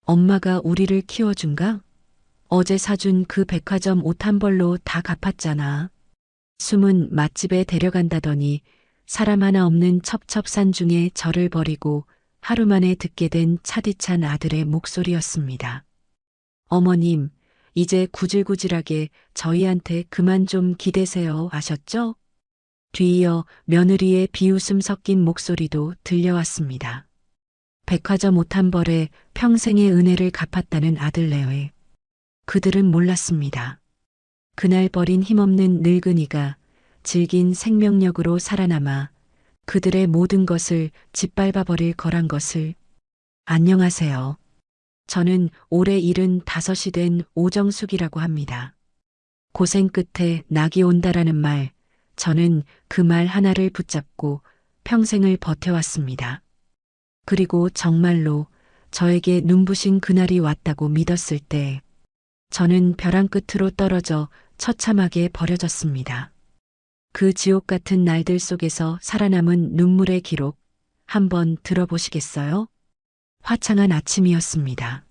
엄마가 우리를 키워준가? 어제 사준 그 백화점 옷 한 벌로 다 갚았잖아. 숨은 맛집에 데려간다더니 사람 하나 없는 첩첩산 중에 저를 버리고 하루 만에 듣게 된 차디찬 아들의 목소리였습니다. 어머님, 이제 구질구질하게 저희한테 그만 좀 기대세요. 아셨죠? 뒤이어 며느리의 비웃음 섞인 목소리도 들려왔습니다. 백화점 옷 한 벌에 평생의 은혜를 갚았다는 아들네에 그들은 몰랐습니다. 그날 버린 힘없는 늙은이가 질긴 생명력으로 살아남아 그들의 모든 것을 짓밟아 버릴 거란 것을. 안녕하세요. 저는 올해 75이 된 오정숙이라고 합니다. 고생 끝에 낙이 온다라는 말, 저는 그 말 하나를 붙잡고 평생을 버텨왔습니다. 그리고 정말로 저에게 눈부신 그날이 왔다고 믿었을 때 저는 벼랑 끝으로 떨어져 처참하게 버려졌습니다. 그 지옥 같은 날들 속에서 살아남은 눈물의 기록 한번 들어보시겠어요? 화창한 아침이었습니다.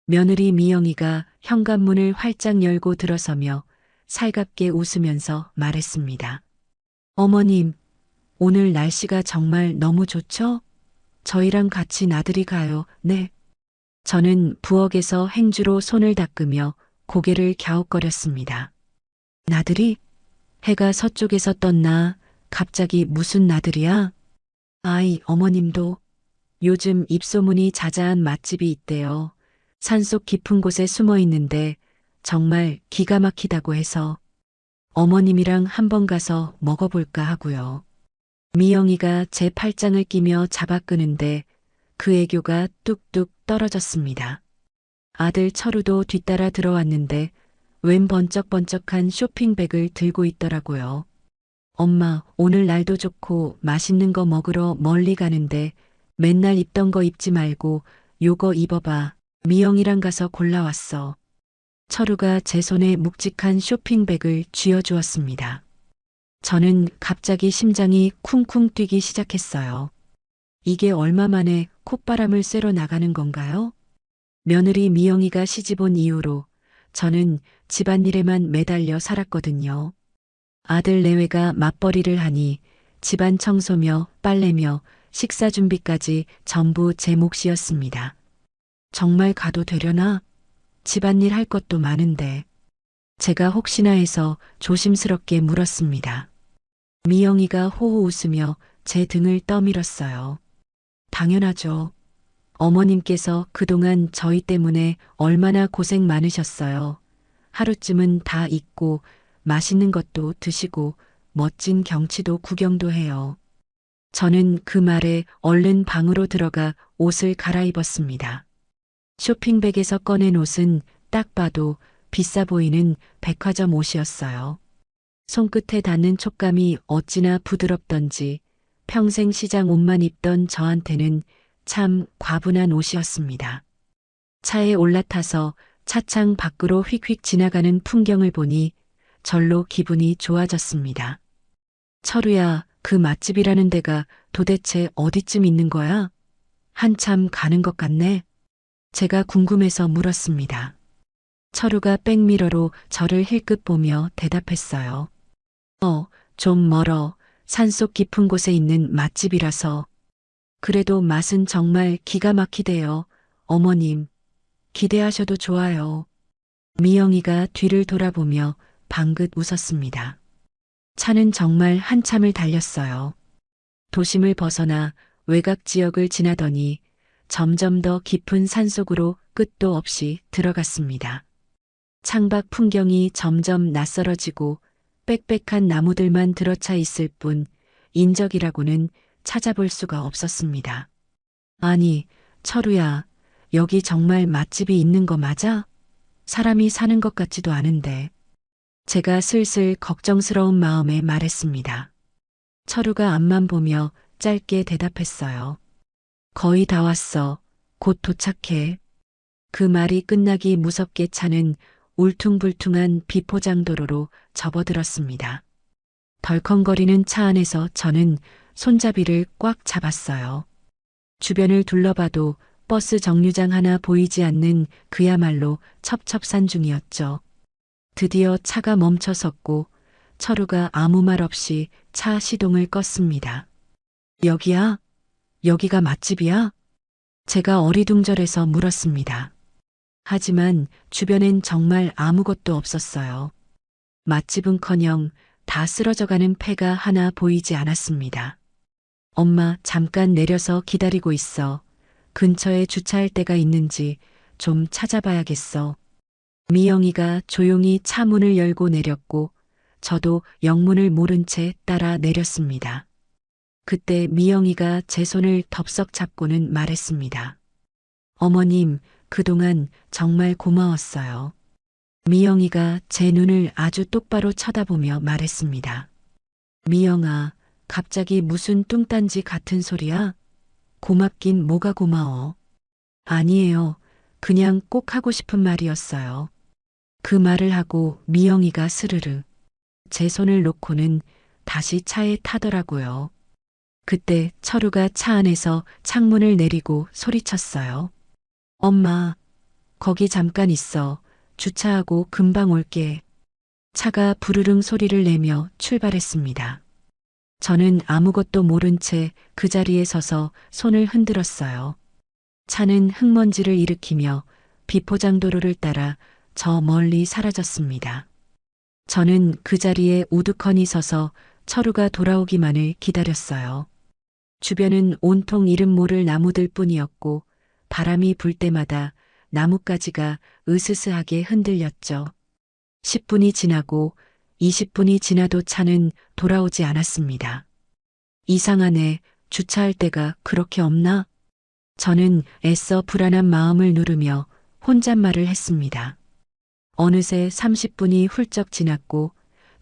며느리 미영이가 현관문을 활짝 열고 들어서며 살갑게 웃으면서 말했습니다. 어머님, 오늘 날씨가 정말 너무 좋죠? 저희랑 같이 나들이 가요. 네. 저는 부엌에서 행주로 손을 닦으며 고개를 갸웃거렸습니다. 나들이? 해가 서쪽에서 떴나? 갑자기 무슨 나들이야? 아이, 어머님도 요즘 입소문이 자자한 맛집이 있대요. 산속 깊은 곳에 숨어 있는데 정말 기가 막히다고 해서 어머님이랑 한번 가서 먹어볼까 하고요. 미영이가 제 팔짱을 끼며 잡아 끄는데 그 애교가 뚝뚝 떨어졌습니다. 아들 철우도 뒤따라 들어왔는데 웬 번쩍번쩍한 쇼핑백을 들고 있더라고요. 엄마, 오늘 날도 좋고 맛있는 거 먹으러 멀리 가는데 맨날 입던 거 입지 말고 요거 입어봐. 미영이랑 가서 골라왔어. 철우가 제 손에 묵직한 쇼핑백을 쥐어주었습니다. 저는 갑자기 심장이 쿵쿵 뛰기 시작했어요. 이게 얼마 만에 콧바람을 쐬러 나가는 건가요? 며느리 미영이가 시집 온 이후로 저는 집안일에만 매달려 살았거든요. 아들 내외가 맞벌이를 하니 집안 청소며 빨래며 식사 준비까지 전부 제 몫이었습니다. 정말 가도 되려나? 집안일 할 것도 많은데. 제가 혹시나 해서 조심스럽게 물었습니다. 미영이가 호호 웃으며 제 등을 떠밀었어요. 당연하죠. 어머님께서 그동안 저희 때문에 얼마나 고생 많으셨어요. 하루쯤은 다 잊고 맛있는 것도 드시고 멋진 경치도 구경도 해요. 저는 그 말에 얼른 방으로 들어가 옷을 갈아입었습니다. 쇼핑백에서 꺼낸 옷은 딱 봐도 비싸 보이는 백화점 옷이었어요. 손끝에 닿는 촉감이 어찌나 부드럽던지 평생 시장 옷만 입던 저한테는 참 과분한 옷이었습니다. 차에 올라타서 차창 밖으로 휙휙 지나가는 풍경을 보니 절로 기분이 좋아졌습니다. 철우야, 그 맛집이라는 데가 도대체 어디쯤 있는 거야? 한참 가는 것 같네. 제가 궁금해서 물었습니다. 철우가 백미러로 저를 힐끗 보며 대답했어요. 좀 멀어. 산속 깊은 곳에 있는 맛집이라서. 그래도 맛은 정말 기가 막히대요. 어머님, 기대하셔도 좋아요. 미영이가 뒤를 돌아보며 방긋 웃었습니다. 차는 정말 한참을 달렸어요. 도심을 벗어나 외곽 지역을 지나더니 점점 더 깊은 산속으로 끝도 없이 들어갔습니다. 창밖 풍경이 점점 낯설어지고 빽빽한 나무들만 들어차 있을 뿐 인적이라고는 찾아볼 수가 없었습니다. 아니, 철우야, 여기 정말 맛집이 있는 거 맞아? 사람이 사는 것 같지도 않은데. 제가 슬슬 걱정스러운 마음에 말했습니다. 철우가 앞만 보며 짧게 대답했어요. 거의 다 왔어. 곧 도착해. 그 말이 끝나기 무섭게 차는 울퉁불퉁한 비포장도로로 접어들었습니다. 덜컹거리는 차 안에서 저는 손잡이를 꽉 잡았어요. 주변을 둘러봐도 버스 정류장 하나 보이지 않는 그야말로 첩첩산 중이었죠. 드디어 차가 멈춰섰고 철우가 아무 말 없이 차 시동을 껐습니다. 여기야? 여기가 맛집이야? 제가 어리둥절해서 물었습니다. 하지만 주변엔 정말 아무것도 없었어요. 맛집은커녕 다 쓰러져가는 폐가 하나 보이지 않았습니다. 엄마, 잠깐 내려서 기다리고 있어. 근처에 주차할 데가 있는지 좀 찾아봐야겠어. 미영이가 조용히 차 문을 열고 내렸고 저도 영문을 모른 채 따라 내렸습니다. 그때 미영이가 제 손을 덥석 잡고는 말했습니다. 어머님, 그동안 정말 고마웠어요. 미영이가 제 눈을 아주 똑바로 쳐다보며 말했습니다. 미영아, 갑자기 무슨 뚱딴지 같은 소리야? 고맙긴 뭐가 고마워. 아니에요. 그냥 꼭 하고 싶은 말이었어요. 그 말을 하고 미영이가 스르르 제 손을 놓고는 다시 차에 타더라고요. 그때 철우가 차 안에서 창문을 내리고 소리쳤어요. 엄마, 거기 잠깐 있어. 주차하고 금방 올게. 차가 부르릉 소리를 내며 출발했습니다. 저는 아무것도 모른 채 그 자리에 서서 손을 흔들었어요. 차는 흙먼지를 일으키며 비포장도로를 따라 저 멀리 사라졌습니다. 저는 그 자리에 우두커니 서서 철우가 돌아오기만을 기다렸어요. 주변은 온통 이름 모를 나무들 뿐이었고 바람이 불 때마다 나뭇가지가 으스스하게 흔들렸죠. 10분이 지나고 20분이 지나도 차는 돌아오지 않았습니다. 이상하네. 주차할 데가 그렇게 없나? 저는 애써 불안한 마음을 누르며 혼잣말을 했습니다. 어느새 30분이 훌쩍 지났고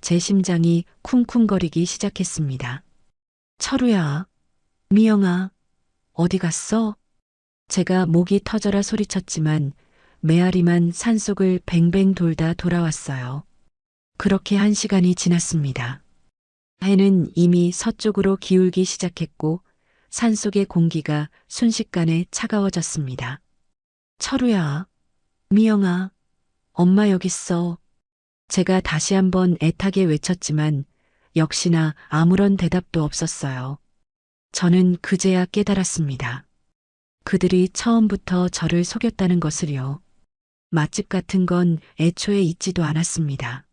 제 심장이 쿵쿵거리기 시작했습니다. 철우야, 미영아, 어디 갔어? 제가 목이 터져라 소리쳤지만 메아리만 산속을 뱅뱅 돌다 돌아왔어요. 그렇게 1시간이 지났습니다. 해는 이미 서쪽으로 기울기 시작했고 산속의 공기가 순식간에 차가워졌습니다. 철우야, 미영아, 엄마 여기 있어. 제가 다시 한번 애타게 외쳤지만 역시나 아무런 대답도 없었어요. 저는 그제야 깨달았습니다. 그들이 처음부터 저를 속였다는 것을요. 맛집 같은 건 애초에 있지도 않았습니다.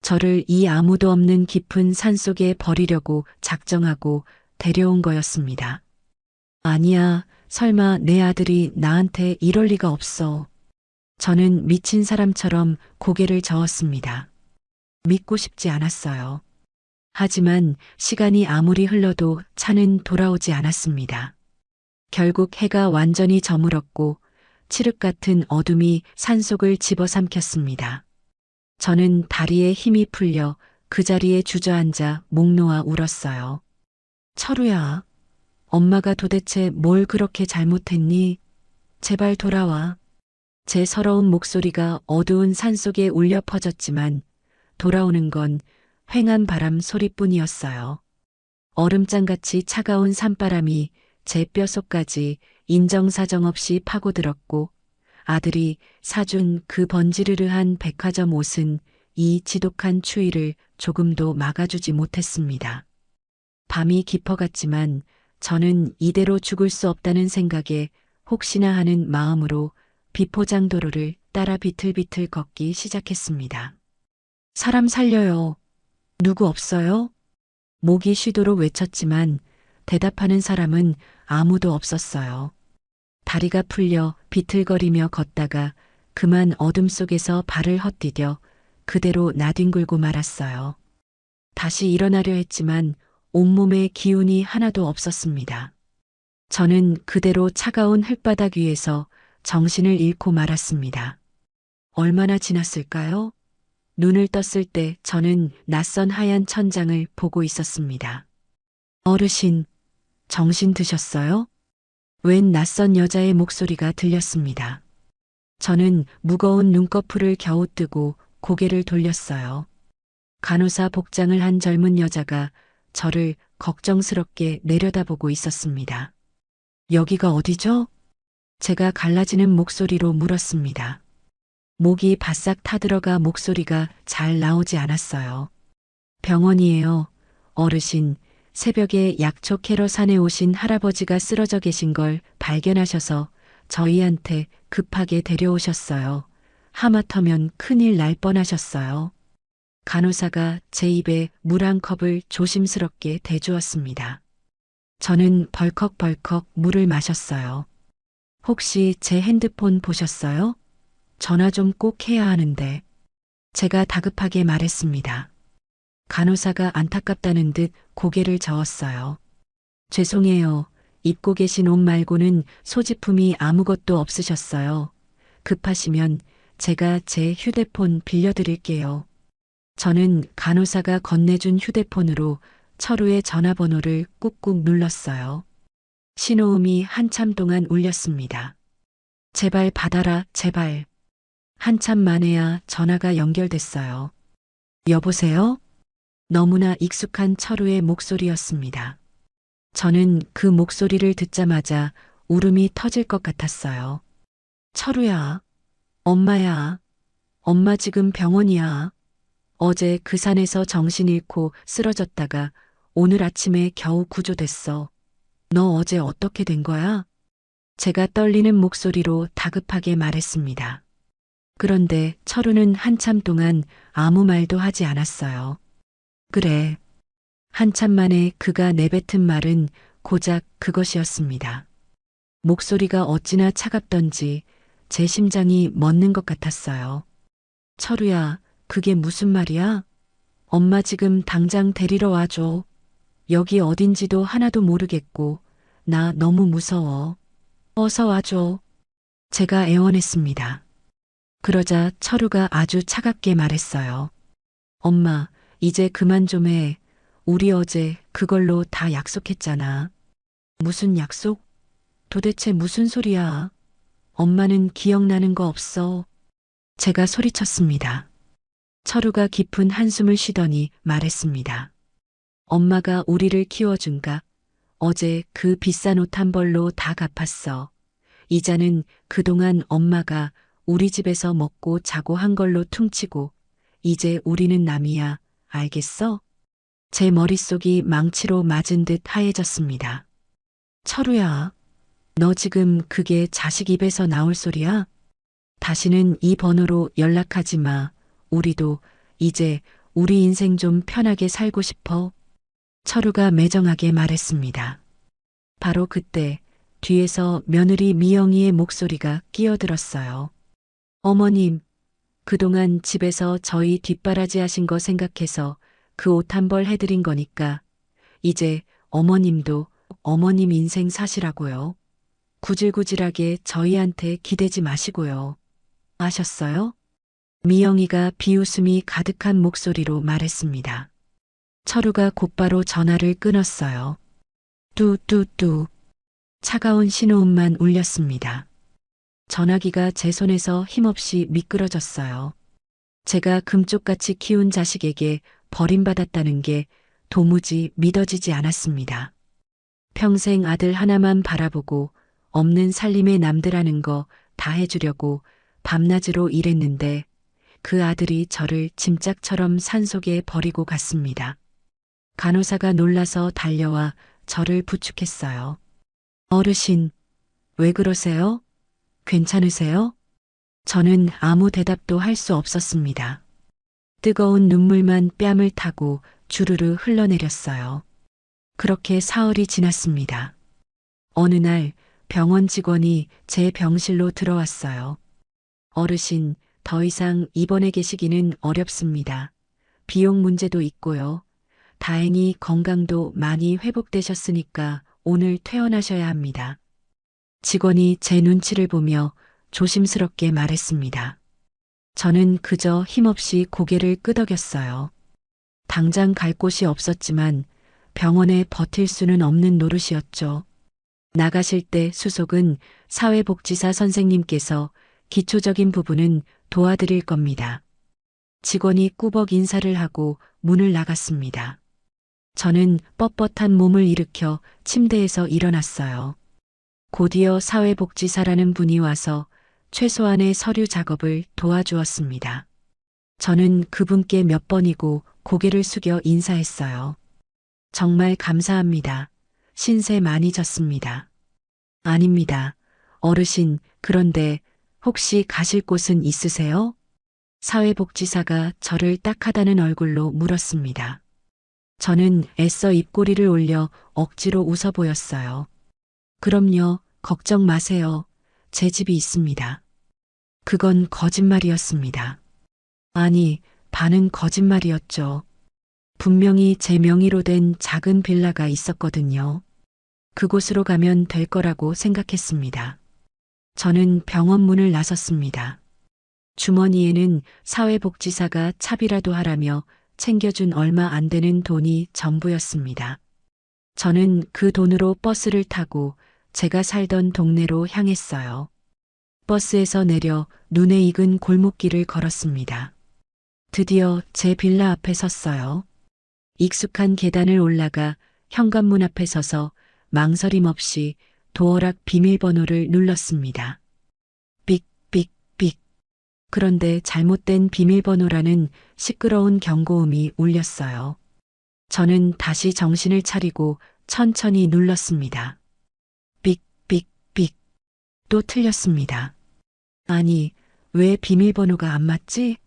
저를 이 아무도 없는 깊은 산속에 버리려고 작정하고 데려온 거였습니다. 아니야, 설마 내 아들이 나한테 이럴 리가 없어. 저는 미친 사람처럼 고개를 저었습니다. 믿고 싶지 않았어요. 하지만 시간이 아무리 흘러도 차는 돌아오지 않았습니다. 결국 해가 완전히 저물었고 칠흑 같은 어둠이 산속을 집어삼켰습니다. 저는 다리에 힘이 풀려 그 자리에 주저앉아 목 놓아 울었어요. 철우야, 엄마가 도대체 뭘 그렇게 잘못했니? 제발 돌아와. 제 서러운 목소리가 어두운 산속에 울려 퍼졌지만 돌아오는 건 휑한 바람 소리뿐이었어요. 얼음장같이 차가운 산바람이 제 뼛속까지 인정사정 없이 파고들었고 아들이 사준 그 번지르르한 백화점 옷은 이 지독한 추위를 조금도 막아주지 못했습니다. 밤이 깊어갔지만 저는 이대로 죽을 수 없다는 생각에 혹시나 하는 마음으로 비포장도로를 따라 비틀비틀 걷기 시작했습니다. 사람 살려요. 누구 없어요? 목이 쉬도록 외쳤지만 대답하는 사람은 아무도 없었어요. 다리가 풀려 비틀거리며 걷다가 그만 어둠 속에서 발을 헛디뎌 그대로 나뒹굴고 말았어요. 다시 일어나려 했지만 온몸에 기운이 하나도 없었습니다. 저는 그대로 차가운 흙바닥 위에서 정신을 잃고 말았습니다. 얼마나 지났을까요? 눈을 떴을 때 저는 낯선 하얀 천장을 보고 있었습니다. 어르신, 정신 드셨어요? 웬 낯선 여자의 목소리가 들렸습니다. 저는 무거운 눈꺼풀을 겨우 뜨고 고개를 돌렸어요. 간호사 복장을 한 젊은 여자가 저를 걱정스럽게 내려다보고 있었습니다. 여기가 어디죠? 제가 갈라지는 목소리로 물었습니다. 목이 바싹 타들어가 목소리가 잘 나오지 않았어요. 병원이에요. 어르신, 새벽에 약초 캐러 산에 오신 할아버지가 쓰러져 계신 걸 발견하셔서 저희한테 급하게 데려오셨어요. 하마터면 큰일 날 뻔하셨어요. 간호사가 제 입에 물 한 컵을 조심스럽게 대주었습니다. 저는 벌컥벌컥 물을 마셨어요. 혹시 제 핸드폰 보셨어요? 전화 좀 꼭 해야 하는데. 제가 다급하게 말했습니다. 간호사가 안타깝다는 듯 고개를 저었어요. 죄송해요. 입고 계신 옷 말고는 소지품이 아무것도 없으셨어요. 급하시면 제가 제 휴대폰 빌려드릴게요. 저는 간호사가 건네준 휴대폰으로 철우의 전화번호를 꾹꾹 눌렀어요. 신호음이 한참 동안 울렸습니다. 제발 받아라, 제발. 한참 만에야 전화가 연결됐어요. 여보세요? 너무나 익숙한 철우의 목소리였습니다. 저는 그 목소리를 듣자마자 울음이 터질 것 같았어요. 철우야, 엄마야, 엄마 지금 병원이야. 어제 그 산에서 정신 잃고 쓰러졌다가 오늘 아침에 겨우 구조됐어. 너 어제 어떻게 된 거야? 제가 떨리는 목소리로 다급하게 말했습니다. 그런데 철우는 한참 동안 아무 말도 하지 않았어요. 그래. 한참 만에 그가 내뱉은 말은 고작 그것이었습니다. 목소리가 어찌나 차갑던지 제 심장이 멎는 것 같았어요. 철우야, 그게 무슨 말이야? 엄마 지금 당장 데리러 와줘. 여기 어딘지도 하나도 모르겠고 나 너무 무서워. 어서 와줘. 제가 애원했습니다. 그러자 철우가 아주 차갑게 말했어요. 엄마, 이제 그만 좀 해. 우리 어제 그걸로 다 약속했잖아. 무슨 약속? 도대체 무슨 소리야? 엄마는 기억나는 거 없어. 제가 소리쳤습니다. 철우가 깊은 한숨을 쉬더니 말했습니다. 엄마가 우리를 키워준가? 어제 그 비싼 옷 한 벌로 다 갚았어. 이자는 그동안 엄마가 우리 집에서 먹고 자고 한 걸로 퉁치고 이제 우리는 남이야. 알겠어? 제 머릿속이 망치로 맞은 듯 하얘졌습니다. 철우야, 너 지금 그게 자식 입에서 나올 소리야? 다시는 이 번호로 연락하지 마. 우리도 이제 우리 인생 좀 편하게 살고 싶어. 철우가 매정하게 말했습니다. 바로 그때 뒤에서 며느리 미영이의 목소리가 끼어들었어요. 어머님, 그동안 집에서 저희 뒷바라지 하신 거 생각해서 그 옷 한 벌 해드린 거니까 이제 어머님도 어머님 인생 사시라고요. 구질구질하게 저희한테 기대지 마시고요. 아셨어요? 미영이가 비웃음이 가득한 목소리로 말했습니다. 철우가 곧바로 전화를 끊었어요. 뚜뚜뚜. 차가운 신호음만 울렸습니다. 전화기가 제 손에서 힘없이 미끄러졌어요. 제가 금쪽같이 키운 자식에게 버림받았다는 게 도무지 믿어지지 않았습니다. 평생 아들 하나만 바라보고 없는 살림에 남들하는 거 다 해주려고 밤낮으로 일했는데 그 아들이 저를 짐짝처럼 산속에 버리고 갔습니다. 간호사가 놀라서 달려와 저를 부축했어요. 어르신, 왜 그러세요? 괜찮으세요? 저는 아무 대답도 할 수 없었습니다. 뜨거운 눈물만 뺨을 타고 주르르 흘러내렸어요. 그렇게 사흘이 지났습니다. 어느 날 병원 직원이 제 병실로 들어왔어요. 어르신, 더 이상 입원해 계시기는 어렵습니다. 비용 문제도 있고요. 다행히 건강도 많이 회복되셨으니까 오늘 퇴원하셔야 합니다. 직원이 제 눈치를 보며 조심스럽게 말했습니다. 저는 그저 힘없이 고개를 끄덕였어요. 당장 갈 곳이 없었지만 병원에 버틸 수는 없는 노릇이었죠. 나가실 때 수속은 사회복지사 선생님께서 기초적인 부분은 도와드릴 겁니다. 직원이 꾸벅 인사를 하고 문을 나갔습니다. 저는 뻣뻣한 몸을 일으켜 침대에서 일어났어요. 곧이어 사회복지사라는 분이 와서 최소한의 서류 작업을 도와주었습니다. 저는 그분께 몇 번이고 고개를 숙여 인사했어요. 정말 감사합니다. 신세 많이 졌습니다. 아닙니다. 어르신, 그런데 혹시 가실 곳은 있으세요? 사회복지사가 저를 딱하다는 얼굴로 물었습니다. 저는 애써 입꼬리를 올려 억지로 웃어 보였어요. 그럼요, 걱정 마세요. 제 집이 있습니다. 그건 거짓말이었습니다. 아니, 반은 거짓말이었죠. 분명히 제 명의로 된 작은 빌라가 있었거든요. 그곳으로 가면 될 거라고 생각했습니다. 저는 병원 문을 나섰습니다. 주머니에는 사회복지사가 차비라도 하라며 챙겨준 얼마 안 되는 돈이 전부였습니다. 저는 그 돈으로 버스를 타고 제가 살던 동네로 향했어요. 버스에서 내려 눈에 익은 골목길을 걸었습니다. 드디어 제 빌라 앞에 섰어요. 익숙한 계단을 올라가 현관문 앞에 서서 망설임 없이 도어락 비밀번호를 눌렀습니다. 삑. 그런데 잘못된 비밀번호라는 시끄러운 경고음이 울렸어요. 저는 다시 정신을 차리고 천천히 눌렀습니다. 삑. 또 틀렸습니다. 아니, 왜 비밀번호가 안 맞지?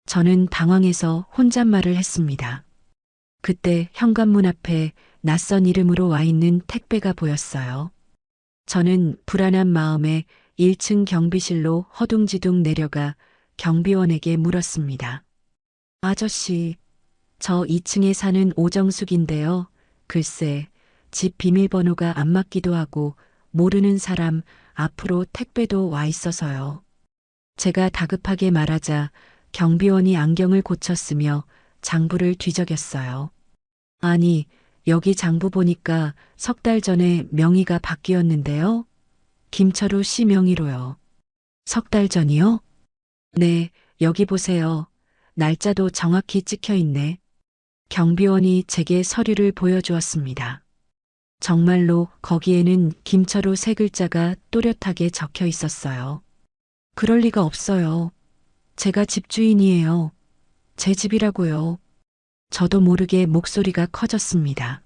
저는 당황해서 혼잣말을 했습니다. 그때 현관문 앞에 낯선 이름으로 와 있는 택배가 보였어요. 저는 불안한 마음에 1층 경비실로 허둥지둥 내려가 경비원에게 물었습니다. 아저씨, 저 2층에 사는 오정숙인데요. 글쎄, 집 비밀번호가 안 맞기도 하고 모르는 사람 앞으로 택배도 와 있어서요. 제가 다급하게 말하자 경비원이 안경을 고쳤으며 장부를 뒤적였어요. 아니, 여기 장부 보니까 3달 전에 명의가 바뀌었는데요. 김철우 씨 명의로요. 3달 전이요? 네, 여기 보세요. 날짜도 정확히 찍혀 있네. 경비원이 제게 서류를 보여주었습니다. 정말로 거기에는 김철우 세 글자가 또렷하게 적혀 있었어요. 그럴 리가 없어요. 제가 집주인이에요. 제 집이라고요. 저도 모르게 목소리가 커졌습니다.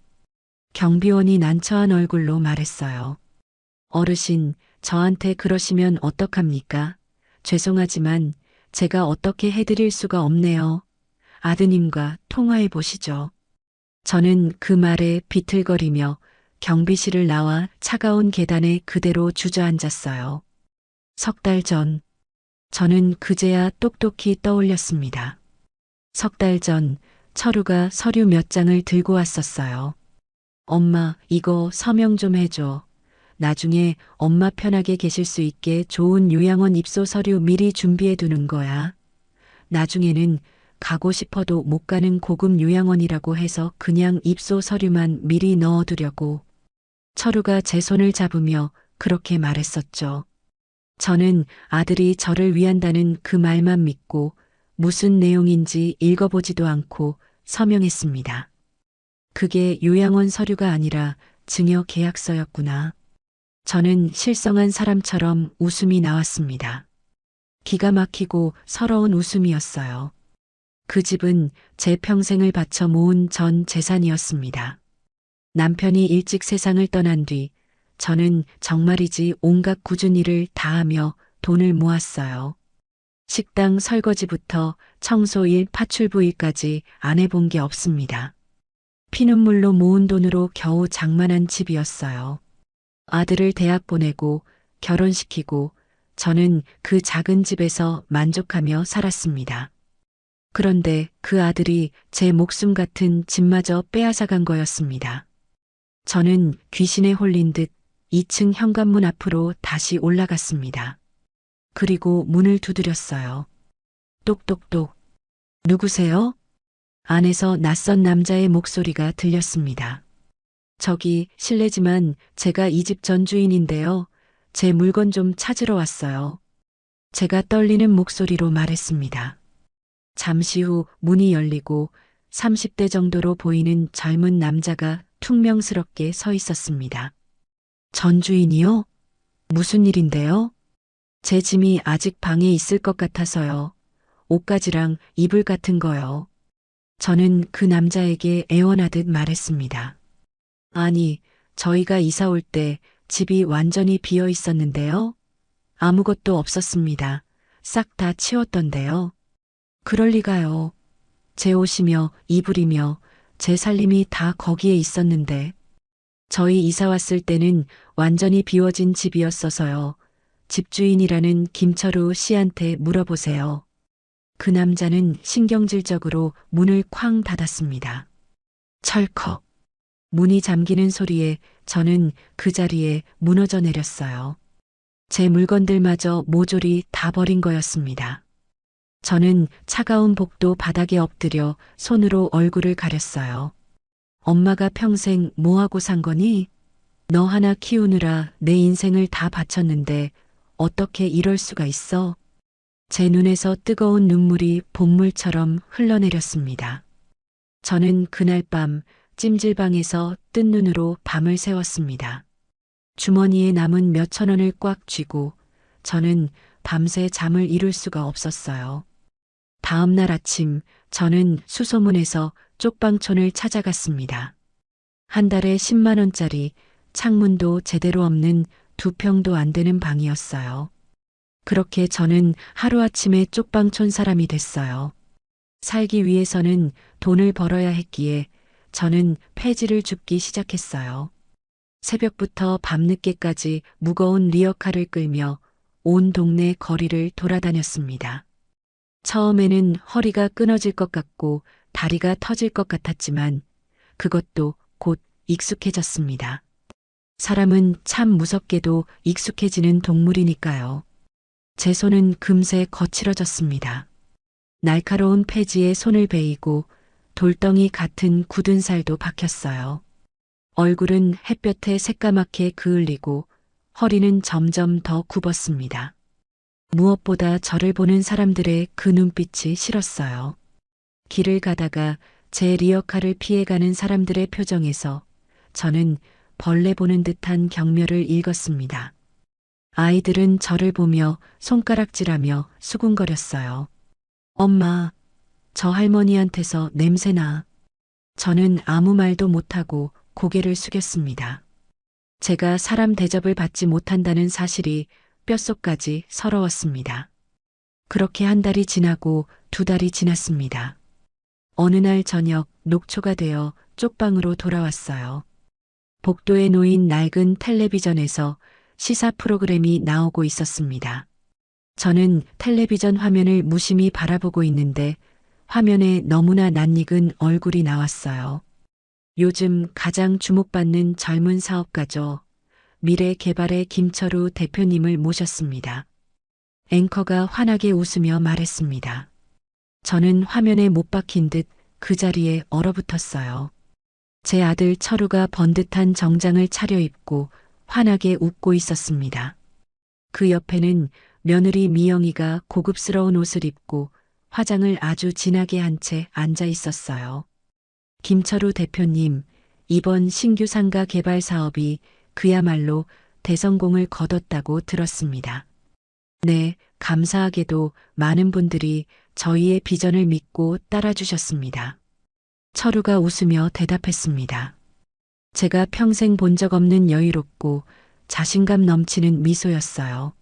경비원이 난처한 얼굴로 말했어요. 어르신, 저한테 그러시면 어떡합니까? 죄송하지만 제가 어떻게 해드릴 수가 없네요. 아드님과 통화해 보시죠. 저는 그 말에 비틀거리며 경비실을 나와 차가운 계단에 그대로 주저앉았어요. 3달 전, 저는 그제야 똑똑히 떠올렸습니다. 3달 전, 철우가 서류 몇 장을 들고 왔었어요. 엄마, 이거 서명 좀 해줘. 나중에 엄마 편하게 계실 수 있게 좋은 요양원 입소 서류 미리 준비해 두는 거야. 나중에는 가고 싶어도 못 가는 고급 요양원이라고 해서 그냥 입소 서류만 미리 넣어두려고. 철우가 제 손을 잡으며 그렇게 말했었죠. 저는 아들이 저를 위한다는 그 말만 믿고 무슨 내용인지 읽어보지도 않고 서명했습니다. 그게 요양원 서류가 아니라 증여 계약서였구나. 저는 실성한 사람처럼 웃음이 나왔습니다. 기가 막히고 서러운 웃음이었어요. 그 집은 제 평생을 바쳐 모은 전 재산이었습니다. 남편이 일찍 세상을 떠난 뒤 저는 정말이지 온갖 굳은 일을 다하며 돈을 모았어요. 식당 설거지부터 청소일, 파출부일까지 안 해본 게 없습니다. 피눈물로 모은 돈으로 겨우 장만한 집이었어요. 아들을 대학 보내고 결혼시키고 저는 그 작은 집에서 만족하며 살았습니다. 그런데 그 아들이 제 목숨 같은 집마저 빼앗아간 거였습니다. 저는 귀신에 홀린 듯 2층 현관문 앞으로 다시 올라갔습니다. 그리고 문을 두드렸어요. 똑똑똑. 누구세요? 안에서 낯선 남자의 목소리가 들렸습니다. 저기 실례지만 제가 이 집 전주인인데요. 제 물건 좀 찾으러 왔어요. 제가 떨리는 목소리로 말했습니다. 잠시 후 문이 열리고 30대 정도로 보이는 젊은 남자가 퉁명스럽게 서 있었습니다. 전주인이요? 무슨 일인데요? 제 짐이 아직 방에 있을 것 같아서요. 옷가지랑 이불 같은 거요. 저는 그 남자에게 애원하듯 말했습니다. 아니, 저희가 이사 올 때 집이 완전히 비어 있었는데요. 아무것도 없었습니다. 싹 다 치웠던데요. 그럴 리가요. 제 옷이며 이불이며 제 살림이 다 거기에 있었는데 저희 이사 왔을 때는 완전히 비워진 집이었어서요. 집주인이라는 김철우 씨한테 물어보세요. 그 남자는 신경질적으로 문을 쾅 닫았습니다. 철컥. 문이 잠기는 소리에 저는 그 자리에 무너져 내렸어요. 제 물건들마저 모조리 다 버린 거였습니다. 저는 차가운 복도 바닥에 엎드려 손으로 얼굴을 가렸어요. 엄마가 평생 뭐하고 산 거니? 너 하나 키우느라 내 인생을 다 바쳤는데 어떻게 이럴 수가 있어? 제 눈에서 뜨거운 눈물이 본물처럼 흘러내렸습니다. 저는 그날 밤 찜질방에서 뜬 눈으로 밤을 새웠습니다. 주머니에 남은 몇천 원을 꽉 쥐고 저는 밤새 잠을 이룰 수가 없었어요. 다음 날 아침 저는 수소문에서 쪽방촌을 찾아갔습니다. 한 달에 10만 원짜리 창문도 제대로 없는 2평도 안 되는 방이었어요. 그렇게 저는 하루아침에 쪽방촌 사람이 됐어요. 살기 위해서는 돈을 벌어야 했기에 저는 폐지를 줍기 시작했어요. 새벽부터 밤늦게까지 무거운 리어카를 끌며 온 동네 거리를 돌아다녔습니다. 처음에는 허리가 끊어질 것 같고 다리가 터질 것 같았지만 그것도 곧 익숙해졌습니다. 사람은 참 무섭게도 익숙해지는 동물이니까요. 제 손은 금세 거칠어졌습니다. 날카로운 폐지에 손을 베이고 돌덩이 같은 굳은 살도 박혔어요. 얼굴은 햇볕에 새까맣게 그을리고 허리는 점점 더 굽었습니다. 무엇보다 저를 보는 사람들의 그 눈빛이 싫었어요. 길을 가다가 제 리어카를 피해가는 사람들의 표정에서 저는 벌레 보는 듯한 경멸을 읽었습니다. 아이들은 저를 보며 손가락질하며 수군거렸어요. 엄마, 저 할머니한테서 냄새나. 저는 아무 말도 못하고 고개를 숙였습니다. 제가 사람 대접을 받지 못한다는 사실이 뼛속까지 서러웠습니다. 그렇게 한 달이 지나고 2달이 지났습니다. 어느 날 저녁 녹초가 되어 쪽방으로 돌아왔어요. 복도에 놓인 낡은 텔레비전에서 시사 프로그램이 나오고 있었습니다. 저는 텔레비전 화면을 무심히 바라보고 있는데 화면에 너무나 낯익은 얼굴이 나왔어요. 요즘 가장 주목받는 젊은 사업가죠. 미래개발의 김철우 대표님을 모셨습니다. 앵커가 환하게 웃으며 말했습니다. 저는 화면에 못 박힌 듯 그 자리에 얼어붙었어요. 제 아들 철우가 번듯한 정장을 차려입고 환하게 웃고 있었습니다. 그 옆에는 며느리 미영이가 고급스러운 옷을 입고 화장을 아주 진하게 한 채 앉아 있었어요. 김철우 대표님, 이번 신규 상가 개발 사업이 그야말로 대성공을 거뒀다고 들었습니다. 네, 감사하게도 많은 분들이 저희의 비전을 믿고 따라주셨습니다. 철우가 웃으며 대답했습니다. 제가 평생 본 적 없는 여유롭고 자신감 넘치는 미소였어요.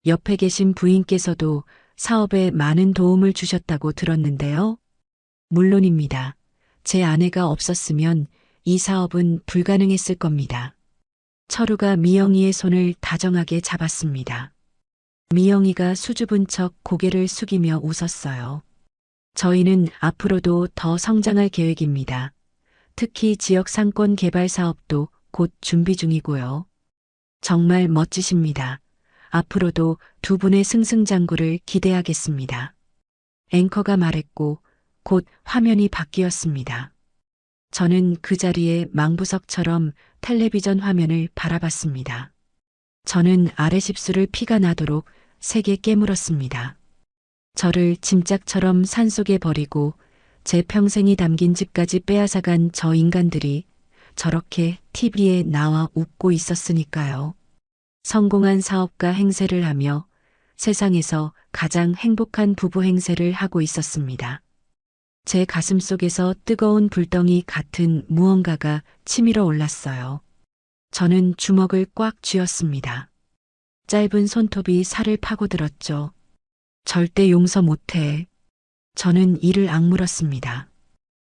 옆에 계신 부인께서도 사업에 많은 도움을 주셨다고 들었는데요. 물론입니다. 제 아내가 없었으면 이 사업은 불가능했을 겁니다. 철우가 미영이의 손을 다정하게 잡았습니다. 미영이가 수줍은 척 고개를 숙이며 웃었어요. 저희는 앞으로도 더 성장할 계획입니다. 특히 지역 상권 개발 사업도 곧 준비 중이고요. 정말 멋지십니다. 앞으로도 두 분의 승승장구를 기대하겠습니다. 앵커가 말했고 곧 화면이 바뀌었습니다. 저는 그 자리에 망부석처럼 텔레비전 화면을 바라봤습니다. 저는 아랫입술을 피가 나도록 세게 깨물었습니다. 저를 짐짝처럼 산속에 버리고 제 평생이 담긴 집까지 빼앗아간 저 인간들이 저렇게 TV에 나와 웃고 있었으니까요. 성공한 사업가 행세를 하며 세상에서 가장 행복한 부부 행세를 하고 있었습니다. 제 가슴 속에서 뜨거운 불덩이 같은 무언가가 치밀어 올랐어요. 저는 주먹을 꽉 쥐었습니다. 짧은 손톱이 살을 파고들었죠. 절대 용서 못해. 저는 이를 악물었습니다.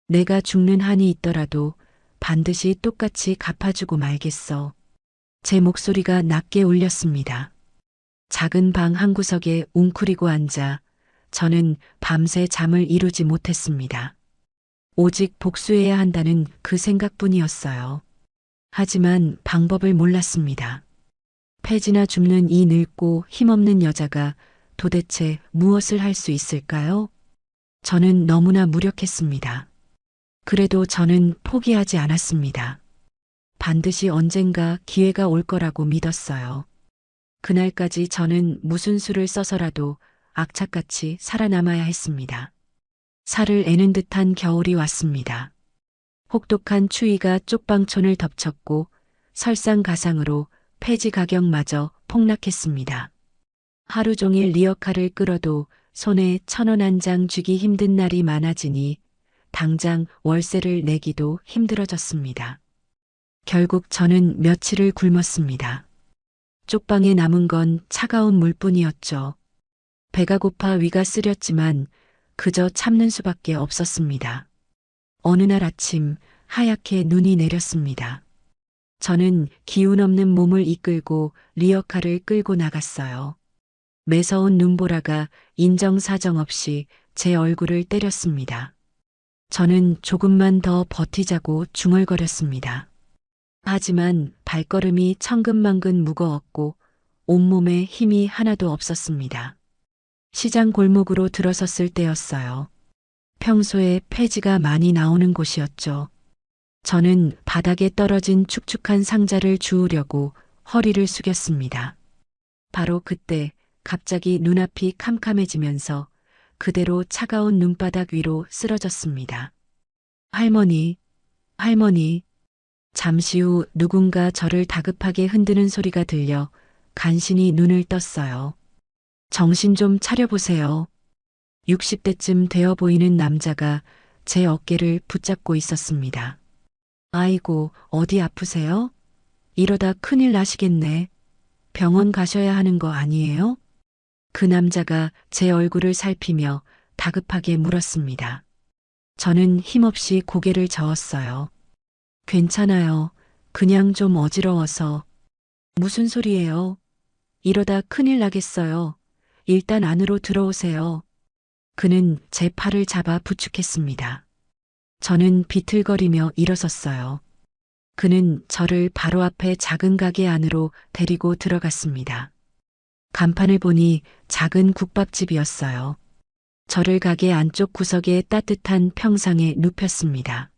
내가 죽는 한이 있더라도 반드시 똑같이 갚아주고 말겠어. 제 목소리가 낮게 울렸습니다. 작은 방 한 구석에 웅크리고 앉아 저는 밤새 잠을 이루지 못했습니다. 오직 복수해야 한다는 그 생각뿐이었어요. 하지만 방법을 몰랐습니다. 패지나 줍는 이 늙고 힘없는 여자가 도대체 무엇을 할 수 있을까요? 저는 너무나 무력했습니다. 그래도 저는 포기하지 않았습니다. 반드시 언젠가 기회가 올 거라고 믿었어요. 그날까지 저는 무슨 수를 써서라도 악착같이 살아남아야 했습니다. 살을 애는 듯한 겨울이 왔습니다. 혹독한 추위가 쪽방촌을 덮쳤고 설상가상으로 폐지 가격마저 폭락했습니다. 하루 종일 리어카를 끌어도 손에 1,000원 한 장 쥐기 힘든 날이 많아지니 당장 월세를 내기도 힘들어졌습니다. 결국 저는 며칠을 굶었습니다. 쪽방에 남은 건 차가운 물뿐이었죠. 배가 고파 위가 쓰렸지만 그저 참는 수밖에 없었습니다. 어느 날 아침 하얗게 눈이 내렸습니다. 저는 기운 없는 몸을 이끌고 리어카를 끌고 나갔어요. 매서운 눈보라가 인정사정 없이 제 얼굴을 때렸습니다. 저는 조금만 더 버티자고 중얼거렸습니다. 하지만 발걸음이 천근만근 무거웠고 온몸에 힘이 하나도 없었습니다. 시장 골목으로 들어섰을 때였어요. 평소에 폐지가 많이 나오는 곳이었죠. 저는 바닥에 떨어진 축축한 상자를 주우려고 허리를 숙였습니다. 바로 그때 갑자기 눈앞이 캄캄해지면서 그대로 차가운 눈바닥 위로 쓰러졌습니다. 할머니, 할머니. 잠시 후 누군가 저를 다급하게 흔드는 소리가 들려 간신히 눈을 떴어요. 정신 좀 차려보세요. 60대쯤 되어 보이는 남자가 제 어깨를 붙잡고 있었습니다. 아이고, 어디 아프세요? 이러다 큰일 나시겠네. 병원 가셔야 하는 거 아니에요? 그 남자가 제 얼굴을 살피며 다급하게 물었습니다. 저는 힘없이 고개를 저었어요. 괜찮아요. 그냥 좀 어지러워서. 무슨 소리예요? 이러다 큰일 나겠어요. 일단 안으로 들어오세요. 그는 제 팔을 잡아 부축했습니다. 저는 비틀거리며 일어섰어요. 그는 저를 바로 앞에 작은 가게 안으로 데리고 들어갔습니다. 간판을 보니 작은 국밥집이었어요. 저를 가게 안쪽 구석에 따뜻한 평상에 눕혔습니다.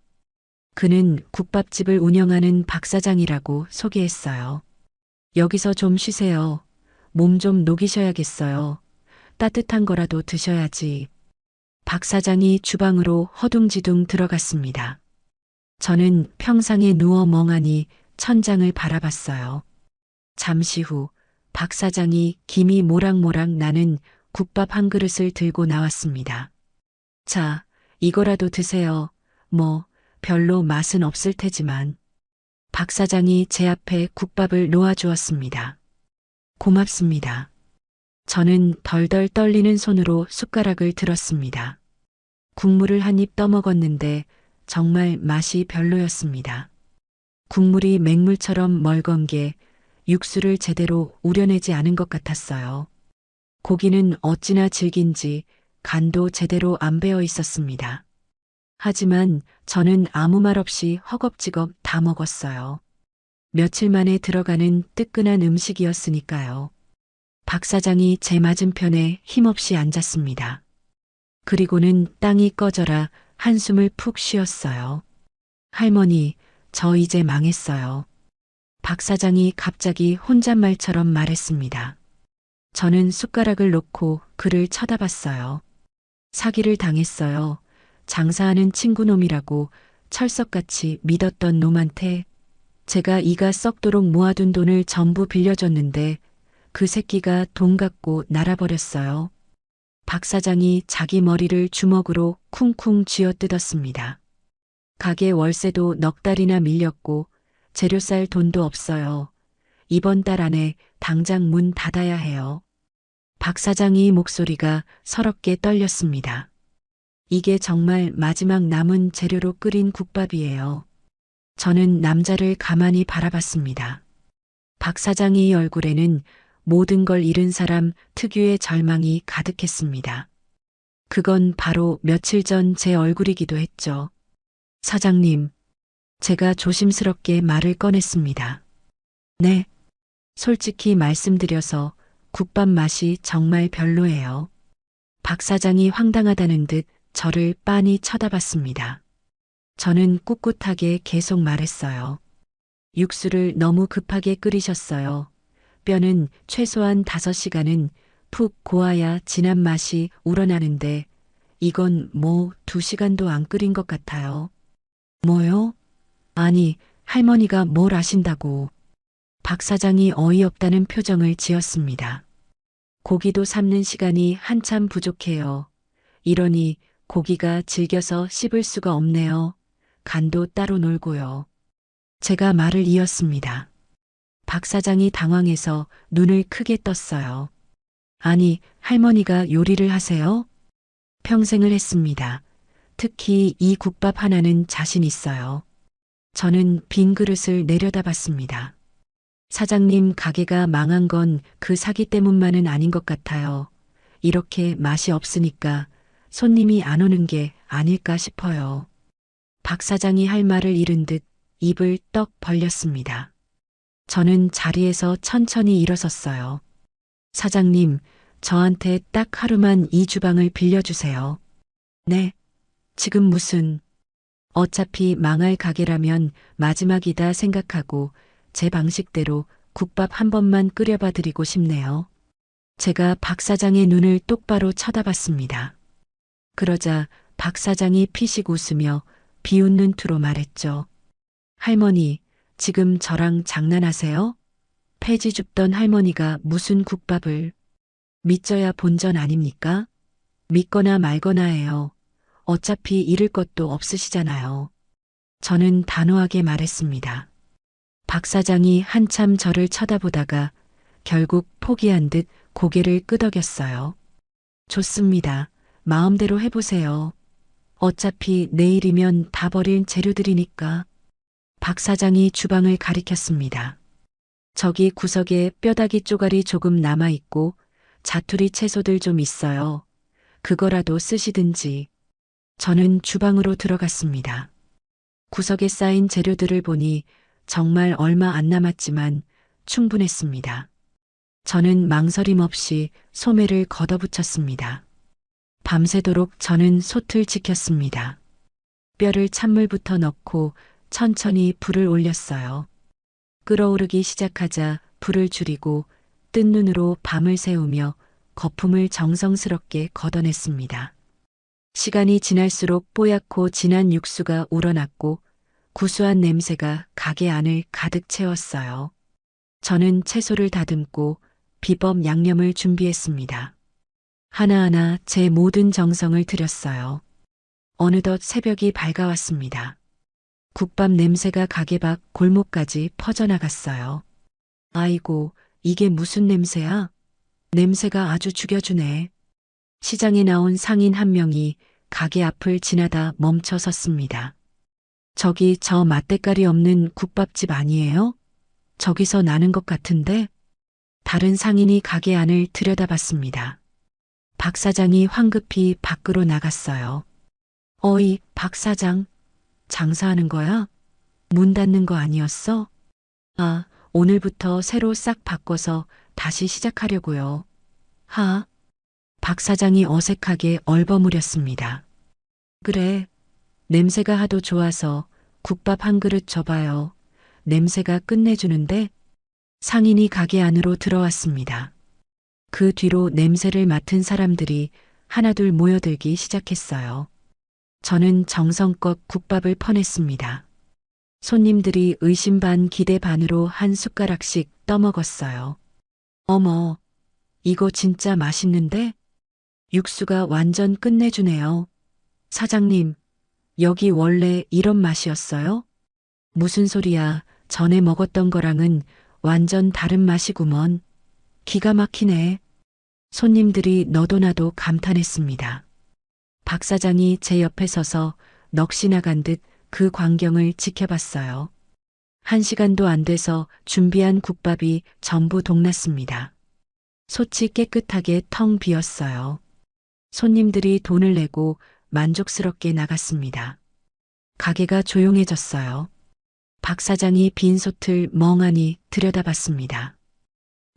그는 국밥집을 운영하는 박 사장이라고 소개했어요. 여기서 좀 쉬세요. 몸 좀 녹이셔야겠어요. 따뜻한 거라도 드셔야지. 박 사장이 주방으로 허둥지둥 들어갔습니다. 저는 평상에 누워 멍하니 천장을 바라봤어요. 잠시 후 박 사장이 김이 모락모락 나는 국밥 한 그릇을 들고 나왔습니다. 자, 이거라도 드세요. 뭐 별로 맛은 없을 테지만. 박 사장이 제 앞에 국밥을 놓아주었습니다. 고맙습니다. 저는 덜덜 떨리는 손으로 숟가락을 들었습니다. 국물을 한 입 떠먹었는데 정말 맛이 별로였습니다. 국물이 맹물처럼 멀건게 육수를 제대로 우려내지 않은 것 같았어요. 고기는 어찌나 질긴지 간도 제대로 안 배어 있었습니다. 하지만 저는 아무 말 없이 허겁지겁 다 먹었어요. 며칠 만에 들어가는 뜨끈한 음식이었으니까요. 박 사장이 제 맞은편에 힘없이 앉았습니다. 그리고는 땅이 꺼져라 한숨을 푹 쉬었어요. 할머니, 저 이제 망했어요. 박 사장이 갑자기 혼잣말처럼 말했습니다. 저는 숟가락을 놓고 그를 쳐다봤어요. 사기를 당했어요. 장사하는 친구놈이라고 철석같이 믿었던 놈한테. 제가 이가 썩도록 모아둔 돈을 전부 빌려줬는데 그 새끼가 돈 갖고 날아버렸어요. 박 사장이 자기 머리를 주먹으로 쿵쿵 쥐어뜯었습니다. 가게 월세도 넉 달이나 밀렸고 재료 쌀 돈도 없어요. 이번 달 안에 당장 문 닫아야 해요. 박 사장의 목소리가 서럽게 떨렸습니다. 이게 정말 마지막 남은 재료로 끓인 국밥이에요. 저는 남자를 가만히 바라봤습니다. 박 사장의 얼굴에는 모든 걸 잃은 사람 특유의 절망이 가득했습니다. 그건 바로 며칠 전 제 얼굴이기도 했죠. 사장님, 제가 조심스럽게 말을 꺼냈습니다. 네, 솔직히 말씀드려서 국밥 맛이 정말 별로예요. 박 사장이 황당하다는 듯 저를 빤히 쳐다봤습니다. 저는 꿋꿋하게 계속 말했어요. 육수를 너무 급하게 끓이셨어요. 뼈는 최소한 5시간은 푹 고아야 진한 맛이 우러나는데 이건 뭐 2시간도 안 끓인 것 같아요. 뭐요? 아니, 할머니가 뭘 아신다고. 박 사장이 어이없다는 표정을 지었습니다. 고기도 삶는 시간이 한참 부족해요. 이러니 고기가 질겨서 씹을 수가 없네요. 간도 따로 놀고요. 제가 말을 이었습니다. 박 사장이 당황해서 눈을 크게 떴어요. 아니, 할머니가 요리를 하세요? 평생을 했습니다. 특히 이 국밥 하나는 자신 있어요. 저는 빈 그릇을 내려다봤습니다. 사장님 가게가 망한 건 그 사기 때문만은 아닌 것 같아요. 이렇게 맛이 없으니까 손님이 안 오는 게 아닐까 싶어요. 박 사장이 할 말을 잃은 듯 입을 떡 벌렸습니다. 저는 자리에서 천천히 일어섰어요. 사장님, 저한테 딱 하루만 이 주방을 빌려주세요. 네, 지금 무슨... 어차피 망할 가게라면 마지막이다 생각하고 제 방식대로 국밥 한 번만 끓여봐 드리고 싶네요. 제가 박 사장의 눈을 똑바로 쳐다봤습니다. 그러자 박 사장이 피식 웃으며 비웃는 투로 말했죠. 할머니, 지금 저랑 장난하세요? 폐지 줍던 할머니가 무슨 국밥을... 믿져야 본전 아닙니까? 믿거나 말거나예요. 어차피 잃을 것도 없으시잖아요. 저는 단호하게 말했습니다. 박 사장이 한참 저를 쳐다보다가 결국 포기한 듯 고개를 끄덕였어요. 좋습니다. 마음대로 해보세요. 어차피 내일이면 다 버린 재료들이니까. 박 사장이 주방을 가리켰습니다. 저기 구석에 뼈다귀 쪼가리 조금 남아있고 자투리 채소들 좀 있어요. 그거라도 쓰시든지. 저는 주방으로 들어갔습니다. 구석에 쌓인 재료들을 보니 정말 얼마 안 남았지만 충분했습니다. 저는 망설임 없이 소매를 걷어붙였습니다. 밤새도록 저는 솥을 지켰습니다. 뼈를 찬물부터 넣고 천천히 불을 올렸어요. 끓어오르기 시작하자 불을 줄이고 뜬 눈으로 밤을 새우며 거품을 정성스럽게 걷어냈습니다. 시간이 지날수록 뽀얗고 진한 육수가 우러났고 구수한 냄새가 가게 안을 가득 채웠어요. 저는 채소를 다듬고 비법 양념을 준비했습니다. 하나하나 제 모든 정성을 들였어요. 어느덧 새벽이 밝아왔습니다. 국밥 냄새가 가게 밖 골목까지 퍼져나갔어요. 아이고, 이게 무슨 냄새야? 냄새가 아주 죽여주네. 시장에 나온 상인 한 명이 가게 앞을 지나다 멈춰 섰습니다. 저기 저 맛대가리 없는 국밥집 아니에요? 저기서 나는 것 같은데? 다른 상인이 가게 안을 들여다봤습니다. 박 사장이 황급히 밖으로 나갔어요. 어이, 박 사장. 장사하는 거야? 문 닫는 거 아니었어? 아, 오늘부터 새로 싹 바꿔서 다시 시작하려고요. 하. 박 사장이 어색하게 얼버무렸습니다. 그래. 냄새가 하도 좋아서 국밥 한 그릇 줘봐요. 냄새가 끝내주는데? 상인이 가게 안으로 들어왔습니다. 그 뒤로 냄새를 맡은 사람들이 하나둘 모여들기 시작했어요. 저는 정성껏 국밥을 퍼냈습니다. 손님들이 의심 반 기대 반으로 한 숟가락씩 떠먹었어요. 어머, 이거 진짜 맛있는데? 육수가 완전 끝내주네요. 사장님, 여기 원래 이런 맛이었어요? 무슨 소리야. 전에 먹었던 거랑은 완전 다른 맛이구먼. 기가 막히네. 손님들이 너도 나도 감탄했습니다. 박 사장이 제 옆에 서서 넋이 나간 듯 그 광경을 지켜봤어요. 1시간도 안 돼서 준비한 국밥이 전부 동났습니다. 솥이 깨끗하게 텅 비었어요. 손님들이 돈을 내고 만족스럽게 나갔습니다. 가게가 조용해졌어요. 박 사장이 빈 솥을 멍하니 들여다봤습니다.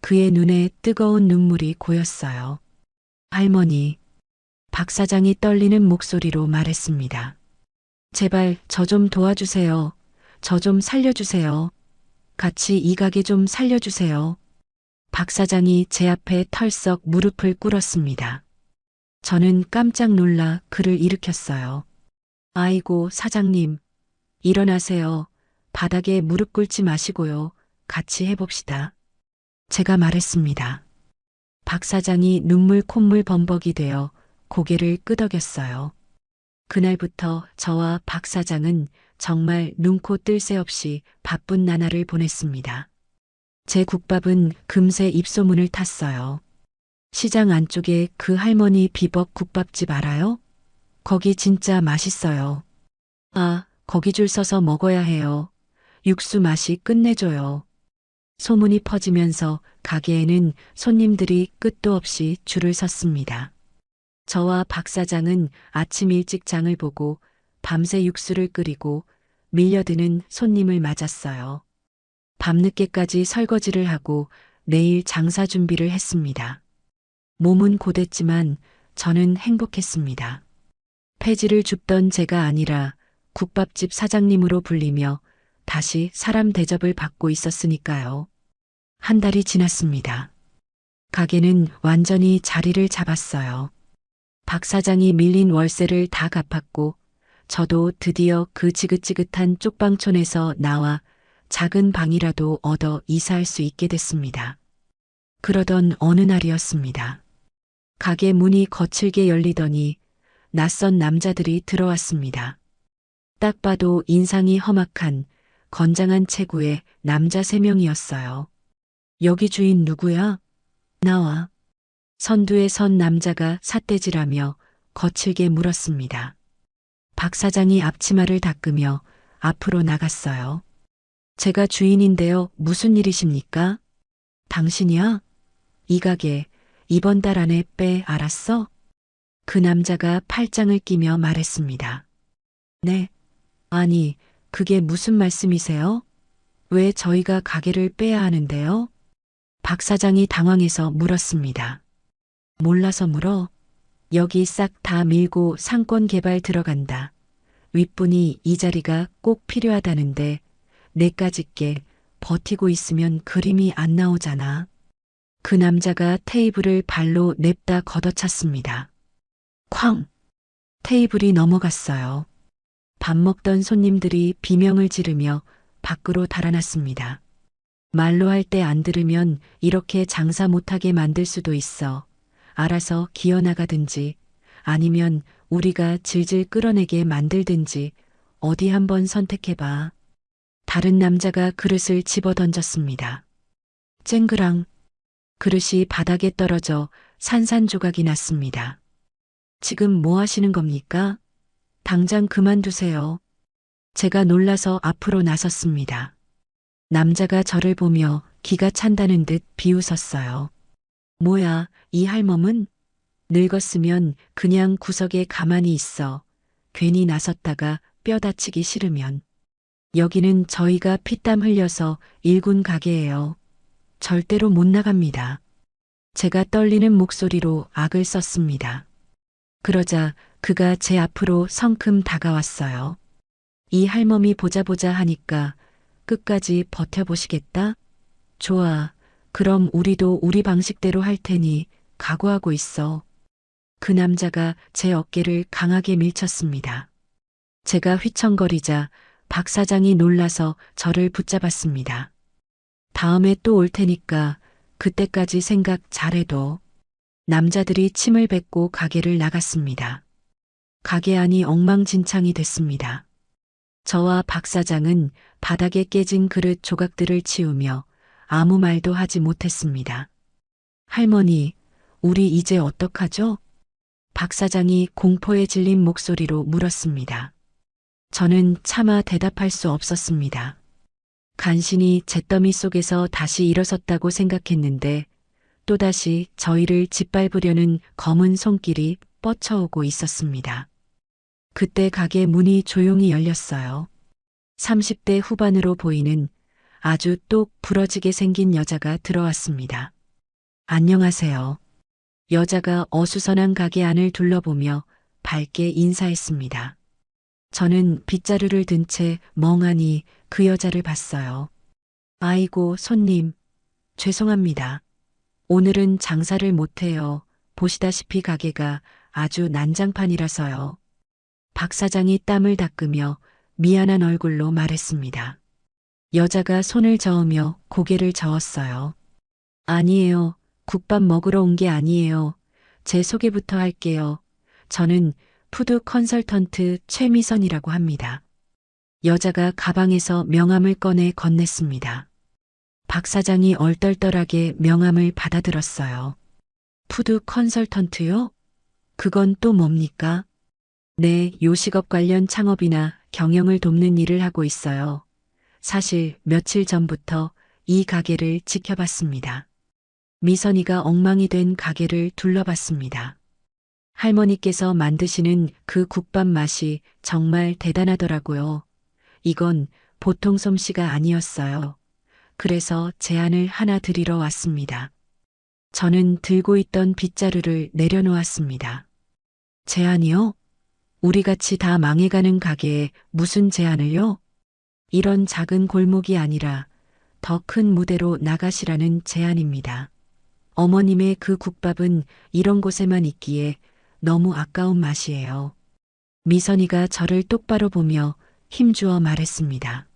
그의 눈에 뜨거운 눈물이 고였어요. 할머니, 박 사장이 떨리는 목소리로 말했습니다. 제발 저 좀 도와주세요. 저 좀 살려주세요. 같이 이 가게 좀 살려주세요. 박 사장이 제 앞에 털썩 무릎을 꿇었습니다. 저는 깜짝 놀라 그를 일으켰어요. 아이고, 사장님. 일어나세요. 바닥에 무릎 꿇지 마시고요. 같이 해봅시다. 제가 말했습니다. 박 사장이 눈물 콧물 범벅이 되어 고개를 끄덕였어요. 그날부터 저와 박 사장은 정말 눈코 뜰 새 없이 바쁜 나날을 보냈습니다. 제 국밥은 금세 입소문을 탔어요. 시장 안쪽에 그 할머니 비법 국밥집 알아요? 거기 진짜 맛있어요. 아, 거기 줄 서서 먹어야 해요. 육수 맛이 끝내줘요. 소문이 퍼지면서 가게에는 손님들이 끝도 없이 줄을 섰습니다. 저와 박 사장은 아침 일찍 장을 보고 밤새 육수를 끓이고 밀려드는 손님을 맞았어요. 밤늦게까지 설거지를 하고 내일 장사 준비를 했습니다. 몸은 고됐지만 저는 행복했습니다. 폐지를 줍던 제가 아니라 국밥집 사장님으로 불리며 다시 사람 대접을 받고 있었으니까요. 한 달이 지났습니다. 가게는 완전히 자리를 잡았어요. 박 사장이 밀린 월세를 다 갚았고 저도 드디어 그 지긋지긋한 쪽방촌에서 나와 작은 방이라도 얻어 이사할 수 있게 됐습니다. 그러던 어느 날이었습니다. 가게 문이 거칠게 열리더니 낯선 남자들이 들어왔습니다. 딱 봐도 인상이 험악한 건장한 체구의 남자 3명이었어요. 여기 주인 누구야? 나와. 선두에 선 남자가 삿대질하며 거칠게 물었습니다. 박 사장이 앞치마를 닦으며 앞으로 나갔어요. 제가 주인인데요. 무슨 일이십니까? 당신이야? 이 가게 이번 달 안에 빼 알았어? 그 남자가 팔짱을 끼며 말했습니다. 네. 아니, 그게 무슨 말씀이세요? 왜 저희가 가게를 빼야 하는데요? 박 사장이 당황해서 물었습니다. 몰라서 물어? 여기 싹 다 밀고 상권 개발 들어간다. 윗분이 이 자리가 꼭 필요하다는데 내까짓게 버티고 있으면 그림이 안 나오잖아. 그 남자가 테이블을 발로 냅다 걷어찼습니다. 쾅! 테이블이 넘어갔어요. 밥 먹던 손님들이 비명을 지르며 밖으로 달아났습니다. 말로 할 때 안 들으면 이렇게 장사 못하게 만들 수도 있어. 알아서 기어나가든지 아니면 우리가 질질 끌어내게 만들든지 어디 한번 선택해봐. 다른 남자가 그릇을 집어던졌습니다. 쨍그랑 그릇이 바닥에 떨어져 산산조각이 났습니다. 지금 뭐 하시는 겁니까? 당장 그만두세요. 제가 놀라서 앞으로 나섰습니다. 남자가 저를 보며 기가 찬다는 듯 비웃었어요. 뭐야, 이 할멈은? 늙었으면 그냥 구석에 가만히 있어. 괜히 나섰다가 뼈 다치기 싫으면. 여기는 저희가 피땀 흘려서 일군 가게예요. 절대로 못 나갑니다. 제가 떨리는 목소리로 악을 썼습니다. 그러자 그가 제 앞으로 성큼 다가왔어요. 이 할멈이 보자 하니까 끝까지 버텨보시겠다? 좋아. 그럼 우리도 우리 방식대로 할 테니 각오하고 있어. 그 남자가 제 어깨를 강하게 밀쳤습니다. 제가 휘청거리자 박 사장이 놀라서 저를 붙잡았습니다. 다음에 또 올 테니까 그때까지 생각 잘해둬. 남자들이 침을 뱉고 가게를 나갔습니다. 가게 안이 엉망진창이 됐습니다. 저와 박 사장은 바닥에 깨진 그릇 조각들을 치우며 아무 말도 하지 못했습니다. 할머니, 우리 이제 어떡하죠? 박 사장이 공포에 질린 목소리로 물었습니다. 저는 차마 대답할 수 없었습니다. 간신히 잿더미 속에서 다시 일어섰다고 생각했는데 또다시 저희를 짓밟으려는 검은 손길이 뻗쳐오고 있었습니다. 그때 가게 문이 조용히 열렸어요. 30대 후반으로 보이는 아주 똑 부러지게 생긴 여자가 들어왔습니다. 안녕하세요. 여자가 어수선한 가게 안을 둘러보며 밝게 인사했습니다. 저는 빗자루를 든 채 멍하니 그 여자를 봤어요. 아이고, 손님. 죄송합니다. 오늘은 장사를 못해요. 보시다시피 가게가 아주 난장판이라서요. 박 사장이 땀을 닦으며 미안한 얼굴로 말했습니다. 여자가 손을 저으며 고개를 저었어요. 아니에요. 국밥 먹으러 온 게 아니에요. 제 소개부터 할게요. 저는 푸드 컨설턴트 최미선이라고 합니다. 여자가 가방에서 명함을 꺼내 건넸습니다. 박 사장이 얼떨떨하게 명함을 받아들었어요. 푸드 컨설턴트요? 그건 또 뭡니까? 네, 요식업 관련 창업이나 경영을 돕는 일을 하고 있어요. 사실 며칠 전부터 이 가게를 지켜봤습니다. 미선이가 엉망이 된 가게를 둘러봤습니다. 할머니께서 만드시는 그 국밥 맛이 정말 대단하더라고요. 이건 보통 솜씨가 아니었어요. 그래서 제안을 하나 드리러 왔습니다. 저는 들고 있던 빗자루를 내려놓았습니다. 제안이요? 우리 같이 다 망해가는 가게에 무슨 제안을요? 이런 작은 골목이 아니라 더 큰 무대로 나가시라는 제안입니다. 어머님의 그 국밥은 이런 곳에만 있기에 너무 아까운 맛이에요. 미선이가 저를 똑바로 보며 힘주어 말했습니다.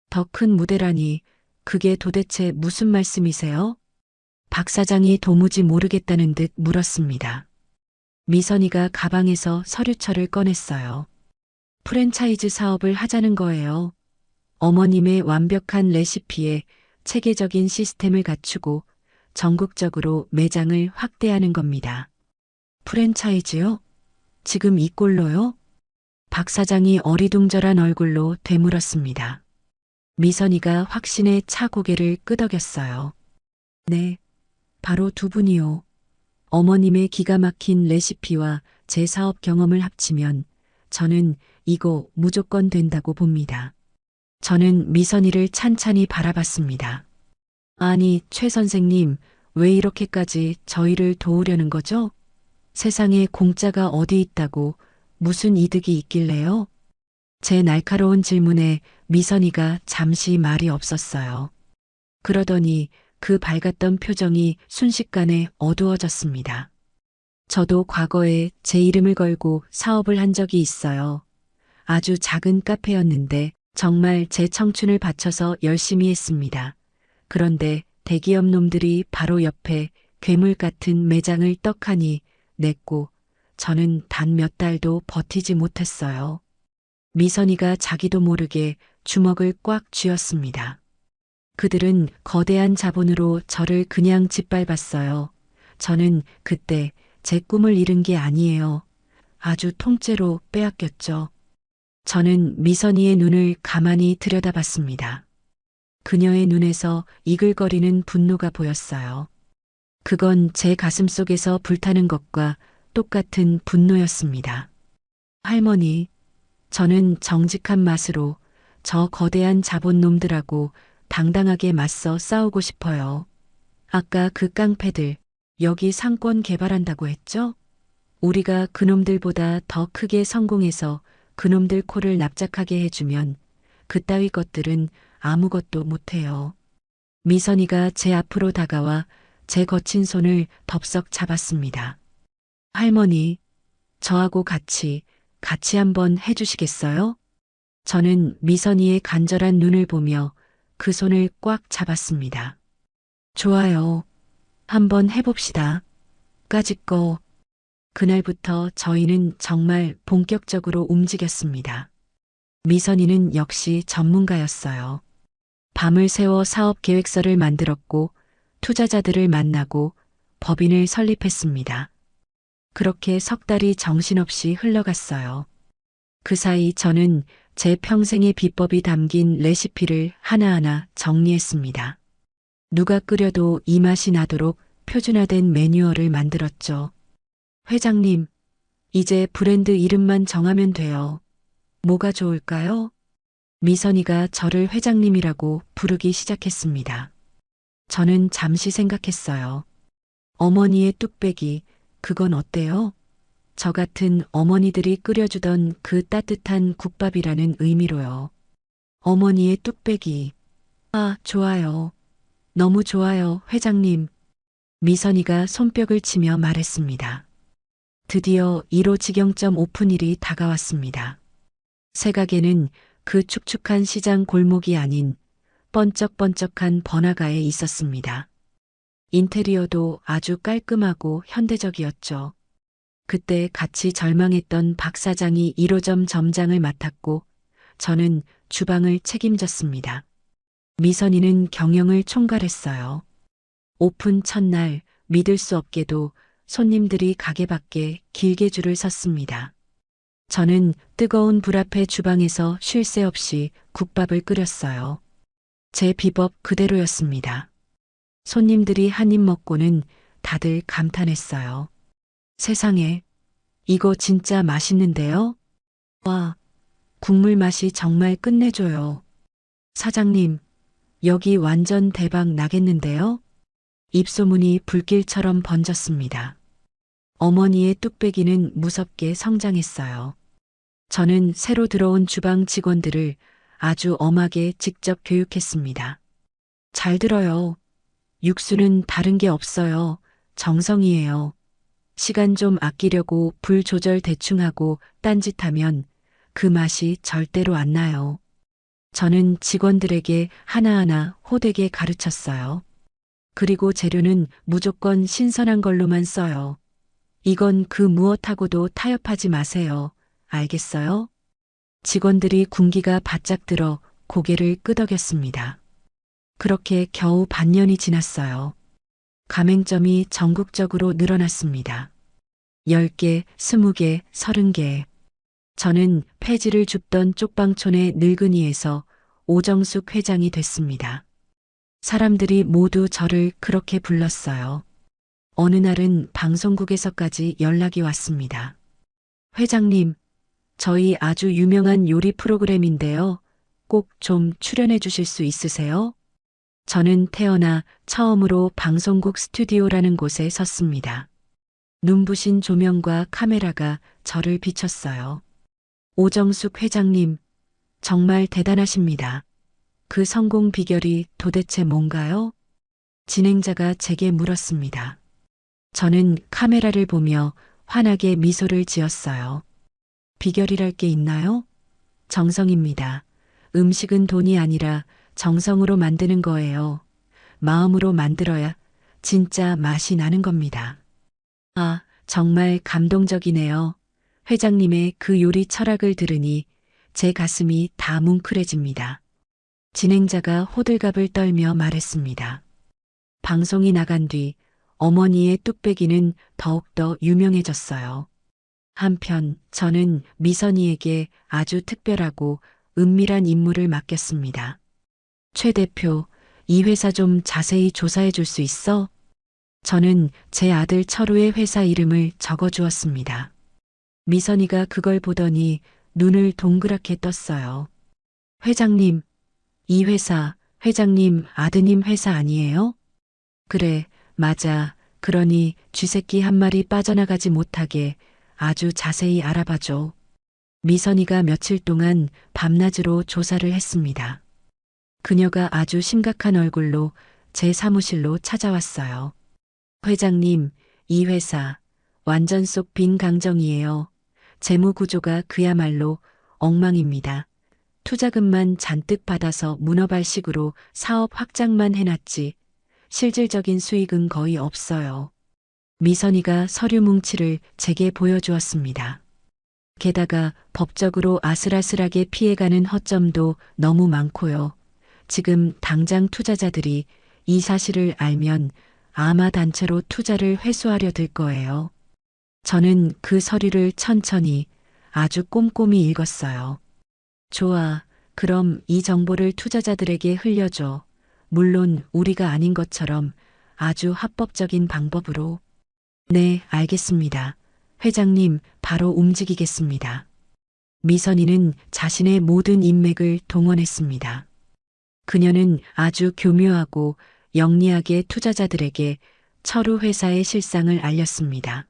더 큰 무대라니 그게 도대체 무슨 말씀이세요? 박 사장이 도무지 모르겠다는 듯 물었습니다. 미선이가 가방에서 서류철을 꺼냈어요. 프랜차이즈 사업을 하자는 거예요. 어머님의 완벽한 레시피에 체계적인 시스템을 갖추고 전국적으로 매장을 확대하는 겁니다. 프랜차이즈요? 지금 이 꼴로요? 박 사장이 어리둥절한 얼굴로 되물었습니다. 미선이가 확신에 차 고개를 끄덕였어요. 네, 바로 두 분이요. 어머님의 기가 막힌 레시피와 제 사업 경험을 합치면 저는 이거 무조건 된다고 봅니다. 저는 미선이를 찬찬히 바라봤습니다. 아니, 최 선생님, 왜 이렇게까지 저희를 도우려는 거죠? 세상에 공짜가 어디 있다고 무슨 이득이 있길래요? 제 날카로운 질문에 미선이가 잠시 말이 없었어요. 그러더니 그 밝았던 표정이 순식간에 어두워졌습니다. 저도 과거에 제 이름을 걸고 사업을 한 적이 있어요. 아주 작은 카페였는데 정말 제 청춘을 바쳐서 열심히 했습니다. 그런데 대기업 놈들이 바로 옆에 괴물 같은 매장을 떡하니 냈고 저는 단 몇 달도 버티지 못했어요. 미선이가 자기도 모르게 주먹을 꽉 쥐었습니다. 그들은 거대한 자본으로 저를 그냥 짓밟았어요. 저는 그때 제 꿈을 이룬 게 아니에요. 아주 통째로 빼앗겼죠. 저는 미선이의 눈을 가만히 들여다봤습니다. 그녀의 눈에서 이글거리는 분노가 보였어요. 그건 제 가슴 속에서 불타는 것과 똑같은 분노였습니다. 할머니, 저는 정직한 맛으로 저 거대한 자본놈들하고 당당하게 맞서 싸우고 싶어요. 아까 그 깡패들 여기 상권 개발한다고 했죠? 우리가 그놈들보다 더 크게 성공해서 그놈들 코를 납작하게 해주면 그따위 것들은 아무것도 못해요. 미선이가 제 앞으로 다가와 제 거친 손을 덥석 잡았습니다. 할머니, 저하고 같이 한번 해주시겠어요? 저는 미선이의 간절한 눈을 보며 그 손을 꽉 잡았습니다. 좋아요. 한번 해봅시다. 까짓거. 그날부터 저희는 정말 본격적으로 움직였습니다. 미선이는 역시 전문가였어요. 밤을 새워 사업 계획서를 만들었고 투자자들을 만나고 법인을 설립했습니다. 그렇게 석 달이 정신없이 흘러갔어요. 그 사이 저는 제 평생의 비법이 담긴 레시피를 하나하나 정리했습니다. 누가 끓여도 이 맛이 나도록 표준화된 매뉴얼을 만들었죠. 회장님, 이제 브랜드 이름만 정하면 돼요. 뭐가 좋을까요? 미선이가 저를 회장님이라고 부르기 시작했습니다. 저는 잠시 생각했어요. 어머니의 뚝배기, 그건 어때요? 저 같은 어머니들이 끓여주던 그 따뜻한 국밥이라는 의미로요. 어머니의 뚝배기. 아, 좋아요. 너무 좋아요, 회장님. 미선이가 손뼉을 치며 말했습니다. 드디어 1호 직영점 오픈일이 다가왔습니다. 새 가게는 그 축축한 시장 골목이 아닌 번쩍번쩍한 번화가에 있었습니다. 인테리어도 아주 깔끔하고 현대적이었죠. 그때 같이 절망했던 박 사장이 1호점 점장을 맡았고 저는 주방을 책임졌습니다. 미선이는 경영을 총괄했어요. 오픈 첫날 믿을 수 없게도 손님들이 가게 밖에 길게 줄을 섰습니다. 저는 뜨거운 불 앞에 주방에서 쉴 새 없이 국밥을 끓였어요. 제 비법 그대로였습니다. 손님들이 한 입 먹고는 다들 감탄했어요. 세상에, 이거 진짜 맛있는데요? 와, 국물 맛이 정말 끝내줘요. 사장님, 여기 완전 대박 나겠는데요? 입소문이 불길처럼 번졌습니다. 어머니의 뚝배기는 무섭게 성장했어요. 저는 새로 들어온 주방 직원들을 아주 엄하게 직접 교육했습니다. 잘 들어요. 육수는 다른 게 없어요. 정성이에요. 시간 좀 아끼려고 불 조절 대충 하고 딴짓하면 그 맛이 절대로 안 나요. 저는 직원들에게 하나하나 호되게 가르쳤어요. 그리고 재료는 무조건 신선한 걸로만 써요. 이건 그 무엇하고도 타협하지 마세요. 알겠어요? 직원들이 군기가 바짝 들어 고개를 끄덕였습니다. 그렇게 겨우 반년이 지났어요. 가맹점이 전국적으로 늘어났습니다. 10개, 20개, 30개. 저는 폐지를 줍던 쪽방촌의 늙은이에서 오정숙 회장이 됐습니다. 사람들이 모두 저를 그렇게 불렀어요. 어느 날은 방송국에서까지 연락이 왔습니다. 회장님, 저희 아주 유명한 요리 프로그램인데요. 꼭 좀 출연해 주실 수 있으세요? 저는 태어나 처음으로 방송국 스튜디오라는 곳에 섰습니다. 눈부신 조명과 카메라가 저를 비췄어요. 오정숙 회장님, 정말 대단하십니다. 그 성공 비결이 도대체 뭔가요? 진행자가 제게 물었습니다. 저는 카메라를 보며 환하게 미소를 지었어요. 비결이랄 게 있나요? 정성입니다. 음식은 돈이 아니라 정성으로 만드는 거예요. 마음으로 만들어야 진짜 맛이 나는 겁니다. 아, 정말 감동적이네요. 회장님의 그 요리 철학을 들으니 제 가슴이 다 뭉클해집니다. 진행자가 호들갑을 떨며 말했습니다. 방송이 나간 뒤 어머니의 뚝배기는 더욱더 유명해졌어요. 한편 저는 미선이에게 아주 특별하고 은밀한 임무를 맡겼습니다. 최 대표, 이 회사 좀 자세히 조사해 줄 수 있어? 저는 제 아들 철우의 회사 이름을 적어 주었습니다. 미선이가 그걸 보더니 눈을 동그랗게 떴어요. 회장님, 이 회사, 회장님 아드님 회사 아니에요? 그래, 맞아. 그러니 쥐새끼 한 마리 빠져나가지 못하게 아주 자세히 알아봐줘. 미선이가 며칠 동안 밤낮으로 조사를 했습니다. 그녀가 아주 심각한 얼굴로 제 사무실로 찾아왔어요. 회장님, 이 회사 완전 속 빈 강정이에요. 재무 구조가 그야말로 엉망입니다. 투자금만 잔뜩 받아서 문어발식으로 사업 확장만 해놨지 실질적인 수익은 거의 없어요. 미선이가 서류 뭉치를 제게 보여주었습니다. 게다가 법적으로 아슬아슬하게 피해가는 허점도 너무 많고요. 지금 당장 투자자들이 이 사실을 알면 아마 단체로 투자를 회수하려 들 거예요. 저는 그 서류를 천천히 아주 꼼꼼히 읽었어요. 좋아. 그럼 이 정보를 투자자들에게 흘려줘. 물론 우리가 아닌 것처럼 아주 합법적인 방법으로. 네, 알겠습니다. 회장님, 바로 움직이겠습니다. 미선이는 자신의 모든 인맥을 동원했습니다. 그녀는 아주 교묘하고 영리하게 투자자들에게 철우 회사의 실상을 알렸습니다.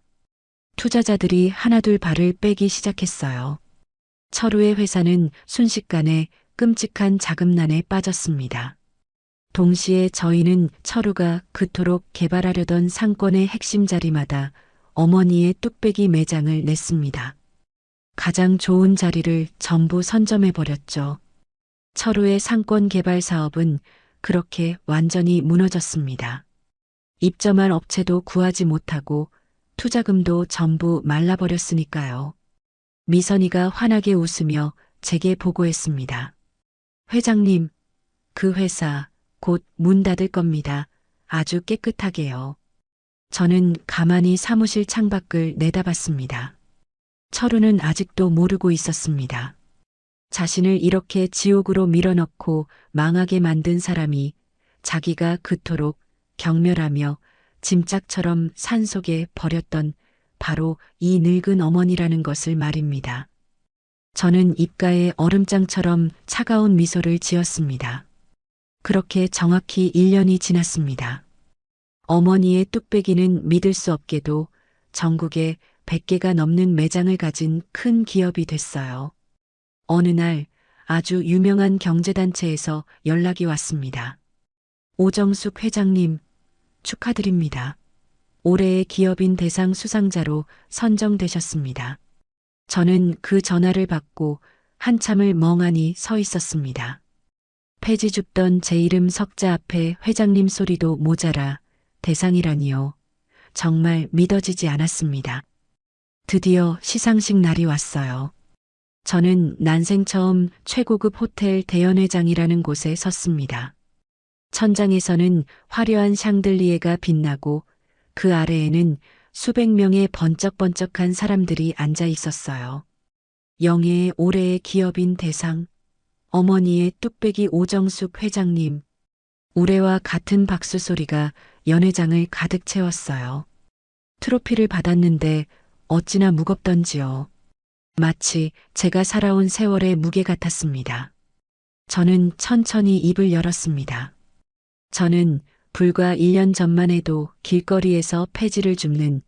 투자자들이 하나둘 발을 빼기 시작했어요. 철우의 회사는 순식간에 끔찍한 자금난에 빠졌습니다. 동시에 저희는 철우가 그토록 개발하려던 상권의 핵심 자리마다 어머니의 뚝배기 매장을 냈습니다. 가장 좋은 자리를 전부 선점해버렸죠. 철우의 상권 개발 사업은 그렇게 완전히 무너졌습니다. 입점할 업체도 구하지 못하고 투자금도 전부 말라버렸으니까요. 미선이가 환하게 웃으며 제게 보고했습니다. 회장님, 그 회사 곧 문 닫을 겁니다. 아주 깨끗하게요. 저는 가만히 사무실 창밖을 내다봤습니다. 철우는 아직도 모르고 있었습니다. 자신을 이렇게 지옥으로 밀어넣고 망하게 만든 사람이 자기가 그토록 경멸하며 짐짝처럼 산속에 버렸던 바로 이 늙은 어머니라는 것을 말입니다. 저는 입가에 얼음장처럼 차가운 미소를 지었습니다. 그렇게 정확히 1년이 지났습니다. 어머니의 뚝배기는 믿을 수 없게도 전국에 100개가 넘는 매장을 가진 큰 기업이 됐어요. 어느 날 아주 유명한 경제단체에서 연락이 왔습니다. 오정숙 회장님, 축하드립니다. 올해의 기업인 대상 수상자로 선정되셨습니다. 저는 그 전화를 받고 한참을 멍하니 서 있었습니다. 폐지 줍던 제 이름 석자 앞에 회장님 소리도 모자라 대상이라니요. 정말 믿어지지 않았습니다. 드디어 시상식 날이 왔어요. 저는 난생 처음 최고급 호텔 대연회장이라는 곳에 섰습니다. 천장에서는 화려한 샹들리에가 빛나고 그 아래에는 수백 명의 번쩍번쩍한 사람들이 앉아 있었어요. 영예의 올해의 기업인 대상, 어머니의 뚝배기 오정숙 회장님, 우레와 같은 박수 소리가 연회장을 가득 채웠어요. 트로피를 받았는데 어찌나 무겁던지요. 마치 제가 살아온 세월의 무게 같았습니다. 저는 천천히 입을 열었습니다. 저는 불과 1년 전만 해도 길거리에서 폐지를 줍는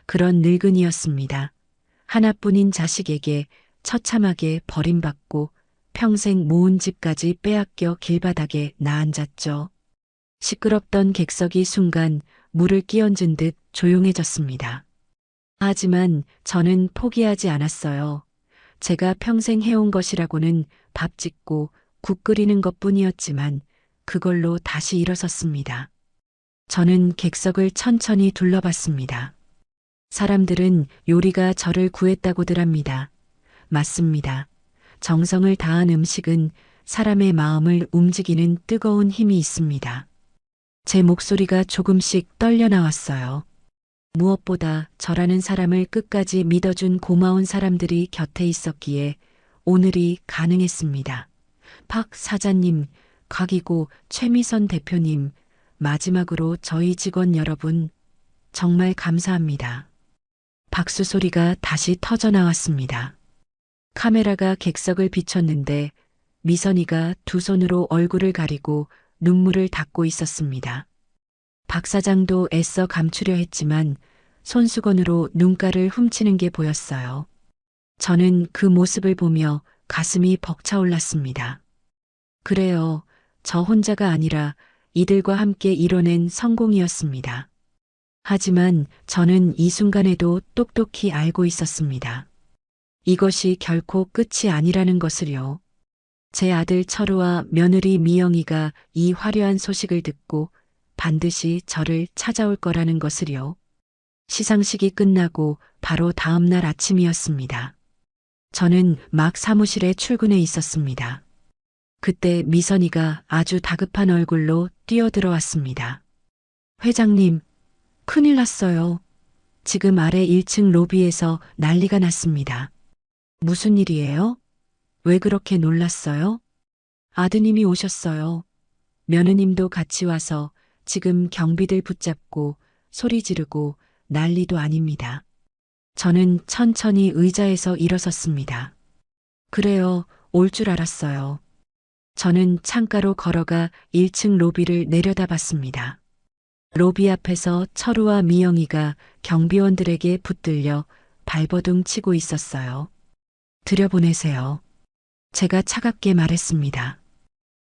그런 늙은이였습니다. 하나뿐인 자식에게 처참하게 버림받고 평생 모은 집까지 빼앗겨 길바닥에 나앉았죠. 시끄럽던 객석이 순간 물을 끼얹은 듯 조용해졌습니다. 하지만 저는 포기하지 않았어요. 제가 평생 해온 것이라고는 밥 짓고 국 끓이는 것뿐이었지만 그걸로 다시 일어섰습니다. 저는 객석을 천천히 둘러봤습니다. 사람들은 요리가 저를 구했다고들 합니다. 맞습니다. 정성을 다한 음식은 사람의 마음을 움직이는 뜨거운 힘이 있습니다. 제 목소리가 조금씩 떨려 나왔어요. 무엇보다 저라는 사람을 끝까지 믿어준 고마운 사람들이 곁에 있었기에 오늘이 가능했습니다. 박 사장님, 곽이고 최미선 대표님, 마지막으로 저희 직원 여러분, 정말 감사합니다. 박수 소리가 다시 터져 나왔습니다. 카메라가 객석을 비췄는데 미선이가 두 손으로 얼굴을 가리고 눈물을 닦고 있었습니다. 박 사장도 애써 감추려 했지만 손수건으로 눈가를 훔치는 게 보였어요. 저는 그 모습을 보며 가슴이 벅차올랐습니다. 그래요. 저 혼자가 아니라 이들과 함께 이뤄낸 성공이었습니다. 하지만 저는 이 순간에도 똑똑히 알고 있었습니다. 이것이 결코 끝이 아니라는 것을요. 제 아들 철우와 며느리 미영이가 이 화려한 소식을 듣고 반드시 저를 찾아올 거라는 것을요. 시상식이 끝나고 바로 다음 날 아침이었습니다. 저는 막 사무실에 출근해 있었습니다. 그때 미선이가 아주 다급한 얼굴로 뛰어들어왔습니다. 회장님, 큰일 났어요. 지금 아래 1층 로비에서 난리가 났습니다. 무슨 일이에요? 왜 그렇게 놀랐어요? 아드님이 오셨어요. 며느님도 같이 와서 지금 경비들 붙잡고 소리 지르고 난리도 아닙니다. 저는 천천히 의자에서 일어섰습니다. 그래요, 올 줄 알았어요. 저는 창가로 걸어가 1층 로비를 내려다봤습니다. 로비 앞에서 철우와 미영이가 경비원들에게 붙들려 발버둥 치고 있었어요. 들여보내세요. 제가 차갑게 말했습니다.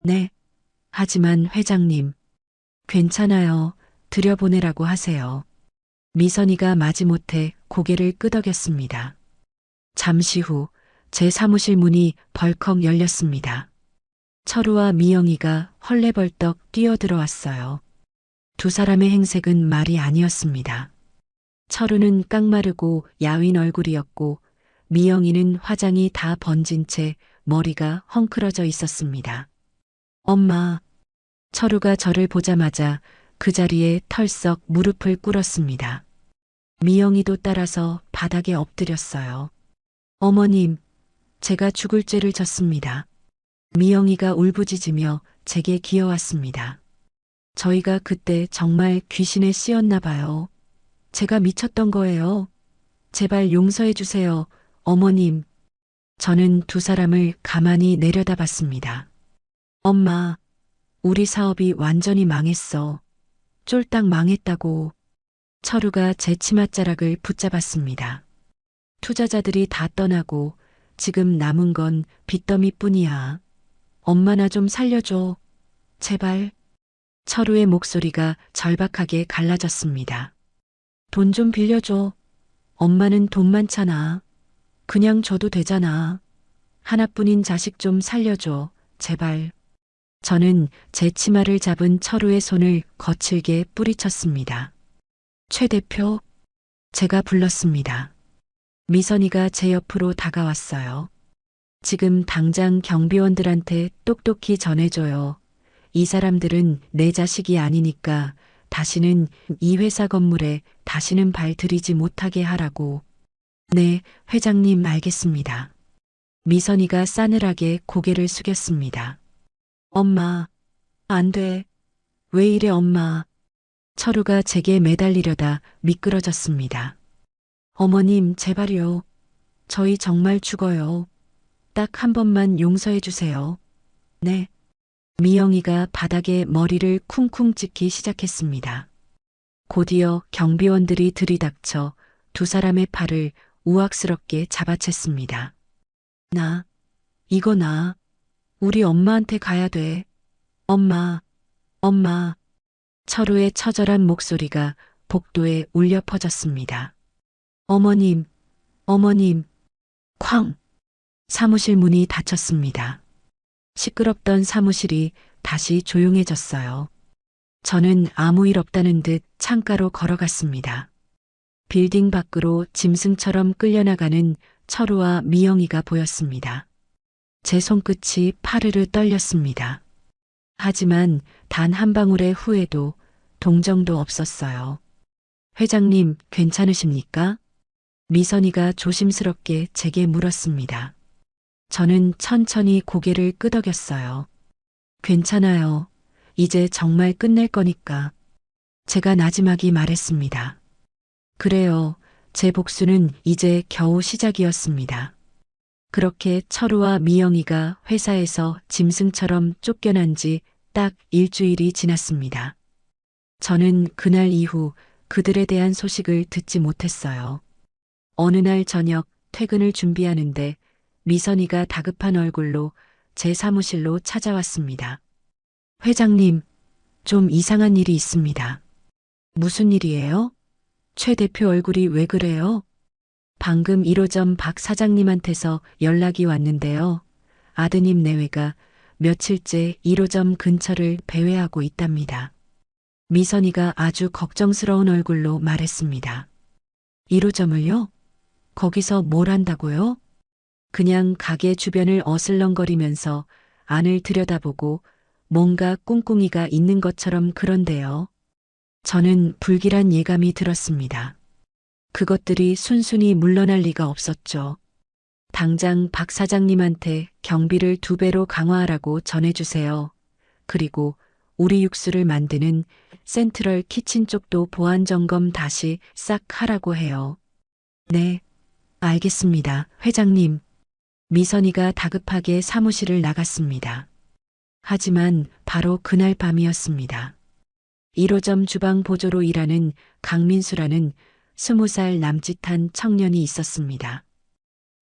네. 하지만 회장님, 괜찮아요. 들여보내라고 하세요. 미선이가 마지못해 고개를 끄덕였습니다. 잠시 후 제 사무실 문이 벌컥 열렸습니다. 철우와 미영이가 헐레벌떡 뛰어들어왔어요. 두 사람의 행색은 말이 아니었습니다. 철우는 깡마르고 야윈 얼굴이었고 미영이는 화장이 다 번진 채 머리가 헝클어져 있었습니다. 엄마. 철우가 저를 보자마자 그 자리에 털썩 무릎을 꿇었습니다. 미영이도 따라서 바닥에 엎드렸어요. 어머님, 제가 죽을 죄를 졌습니다. 미영이가 울부짖으며 제게 기어왔습니다. 저희가 그때 정말 귀신에 씌었나 봐요. 제가 미쳤던 거예요. 제발 용서해 주세요, 어머님. 저는 두 사람을 가만히 내려다봤습니다. 엄마, 우리 사업이 완전히 망했어. 쫄딱 망했다고. 철우가 제 치맛자락을 붙잡았습니다. 투자자들이 다 떠나고 지금 남은 건 빚더미뿐이야. 엄마 나 좀 살려줘. 제발. 철우의 목소리가 절박하게 갈라졌습니다. 돈 좀 빌려줘. 엄마는 돈 많잖아. 그냥 줘도 되잖아. 하나뿐인 자식 좀 살려줘. 제발. 저는 제 치마를 잡은 철우의 손을 거칠게 뿌리쳤습니다. 최 대표, 제가 불렀습니다. 미선이가 제 옆으로 다가왔어요. 지금 당장 경비원들한테 똑똑히 전해줘요. 이 사람들은 내 자식이 아니니까 다시는 이 회사 건물에 다시는 발 들이지 못하게 하라고. 네, 회장님 알겠습니다. 미선이가 싸늘하게 고개를 숙였습니다. 엄마, 안 돼. 왜 이래 엄마. 철우가 제게 매달리려다 미끄러졌습니다. 어머님, 제발요. 저희 정말 죽어요. 딱 한 번만 용서해 주세요. 네. 미영이가 바닥에 머리를 쿵쿵 찍기 시작했습니다. 곧이어 경비원들이 들이닥쳐 두 사람의 팔을 우악스럽게 잡아챘습니다. 이거 나. 우리 엄마한테 가야 돼. 엄마, 엄마. 철우의 처절한 목소리가 복도에 울려 퍼졌습니다. 어머님, 어머님. 쾅! 사무실 문이 닫혔습니다. 시끄럽던 사무실이 다시 조용해졌어요. 저는 아무 일 없다는 듯 창가로 걸어갔습니다. 빌딩 밖으로 짐승처럼 끌려나가는 철우와 미영이가 보였습니다. 제 손끝이 파르르 떨렸습니다. 하지만 단 한 방울의 후회도 동정도 없었어요. 회장님, 괜찮으십니까? 미선이가 조심스럽게 제게 물었습니다. 저는 천천히 고개를 끄덕였어요. 괜찮아요. 이제 정말 끝낼 거니까. 제가 나지막이 말했습니다. 그래요. 제 복수는 이제 겨우 시작이었습니다. 그렇게 철우와 미영이가 회사에서 짐승처럼 쫓겨난 지 딱 일주일이 지났습니다. 저는 그날 이후 그들에 대한 소식을 듣지 못했어요. 어느 날 저녁 퇴근을 준비하는데 미선이가 다급한 얼굴로 제 사무실로 찾아왔습니다. 회장님, 좀 이상한 일이 있습니다. 무슨 일이에요? 최 대표 얼굴이 왜 그래요? 방금 1호점 박 사장님한테서 연락이 왔는데요. 아드님 내외가 며칠째 1호점 근처를 배회하고 있답니다. 미선이가 아주 걱정스러운 얼굴로 말했습니다. 1호점을요? 거기서 뭘 한다고요? 그냥 가게 주변을 어슬렁거리면서 안을 들여다보고 뭔가 꿍꿍이가 있는 것처럼 그런데요. 저는 불길한 예감이 들었습니다. 그것들이 순순히 물러날 리가 없었죠. 당장 박 사장님한테 경비를 2배로 강화하라고 전해주세요. 그리고 우리 육수를 만드는 센트럴 키친 쪽도 보안 점검 다시 싹 하라고 해요. 네, 알겠습니다, 회장님. 미선이가 다급하게 사무실을 나갔습니다. 하지만 바로 그날 밤이었습니다. 1호점 주방 보조로 일하는 강민수라는 20살 남짓한 청년이 있었습니다.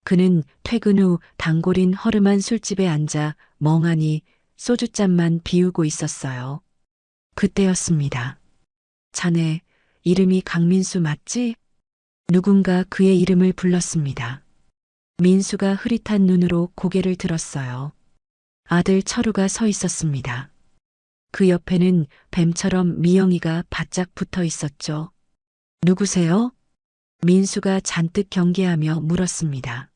그는 퇴근 후 단골인 허름한 술집에 앉아 멍하니 소주잔만 비우고 있었어요. 그때였습니다. 자네, 이름이 강민수 맞지? 누군가 그의 이름을 불렀습니다. 민수가 흐릿한 눈으로 고개를 들었어요. 아들 철우가 서 있었습니다. 그 옆에는 뱀처럼 미영이가 바짝 붙어 있었죠. 누구세요? 민수가 잔뜩 경계하며 물었습니다.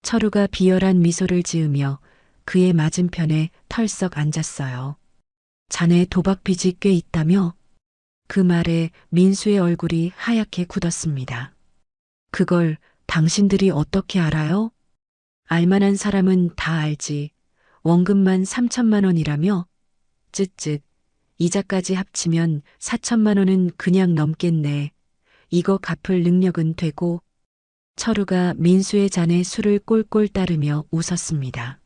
철우가 비열한 미소를 지으며 그의 맞은편에 털썩 앉았어요. 자네 도박 빚이 꽤 있다며? 그 말에 민수의 얼굴이 하얗게 굳었습니다. 그걸 당신들이 어떻게 알아요? 알만한 사람은 다 알지. 원금만 3천만 원이라며? 쯧쯧. 이자까지 합치면 4천만 원은 그냥 넘겠네. 이거 갚을 능력은 되고. 철우가 민수의 잔에 술을 꼴꼴 따르며 웃었습니다.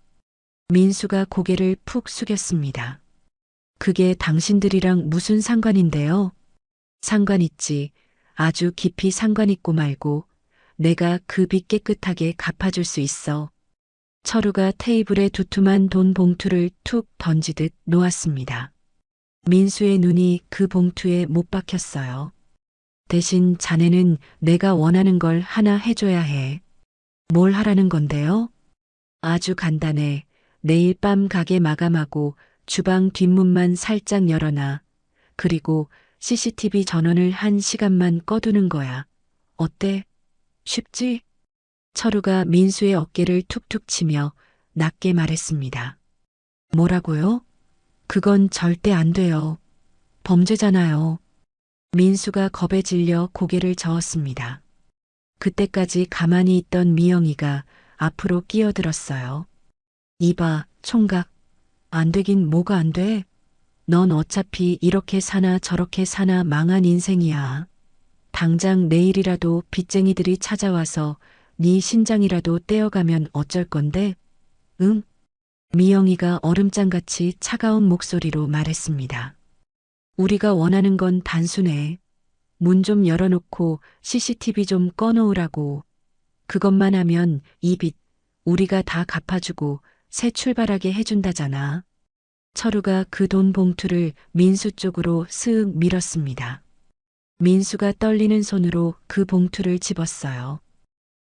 민수가 고개를 푹 숙였습니다. 그게 당신들이랑 무슨 상관인데요? 상관 있지. 아주 깊이 상관 있고 말고 내가 그 빚 깨끗하게 갚아줄 수 있어. 철우가 테이블에 두툼한 돈 봉투를 툭 던지듯 놓았습니다. 민수의 눈이 그 봉투에 못 박혔어요. 대신 자네는 내가 원하는 걸 하나 해줘야 해. 뭘 하라는 건데요? 아주 간단해. 내일 밤 가게 마감하고 주방 뒷문만 살짝 열어놔. 그리고 CCTV 전원을 1시간만 꺼두는 거야. 어때? 쉽지? 철우가 민수의 어깨를 툭툭 치며 낮게 말했습니다. 뭐라고요? 그건 절대 안 돼요. 범죄잖아요. 민수가 겁에 질려 고개를 저었습니다. 그때까지 가만히 있던 미영이가 앞으로 끼어들었어요. 이봐, 총각. 안 되긴 뭐가 안 돼? 넌 어차피 이렇게 사나 저렇게 사나 망한 인생이야. 당장 내일이라도 빚쟁이들이 찾아와서 네 신장이라도 떼어가면 어쩔 건데? 응? 미영이가 얼음장같이 차가운 목소리로 말했습니다. 우리가 원하는 건 단순해. 문 좀 열어놓고 CCTV 좀 꺼놓으라고. 그것만 하면 이 빚 우리가 다 갚아주고 새 출발하게 해준다잖아. 철우가 그 돈 봉투를 민수 쪽으로 쓱 밀었습니다. 민수가 떨리는 손으로 그 봉투를 집었어요.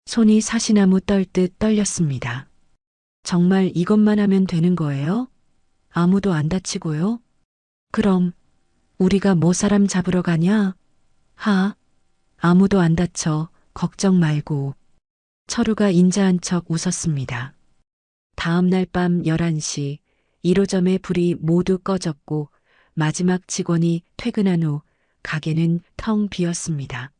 손이 사시나무 떨듯 떨렸습니다. 정말 이것만 하면 되는 거예요? 아무도 안 다치고요? 그럼 우리가 뭐 사람 잡으러 가냐? 아무도 안 다쳐. 걱정 말고. 철우가 인자한 척 웃었습니다. 다음 날 밤 11시 1호점의 불이 모두 꺼졌고 마지막 직원이 퇴근한 후 가게는 텅 비었습니다.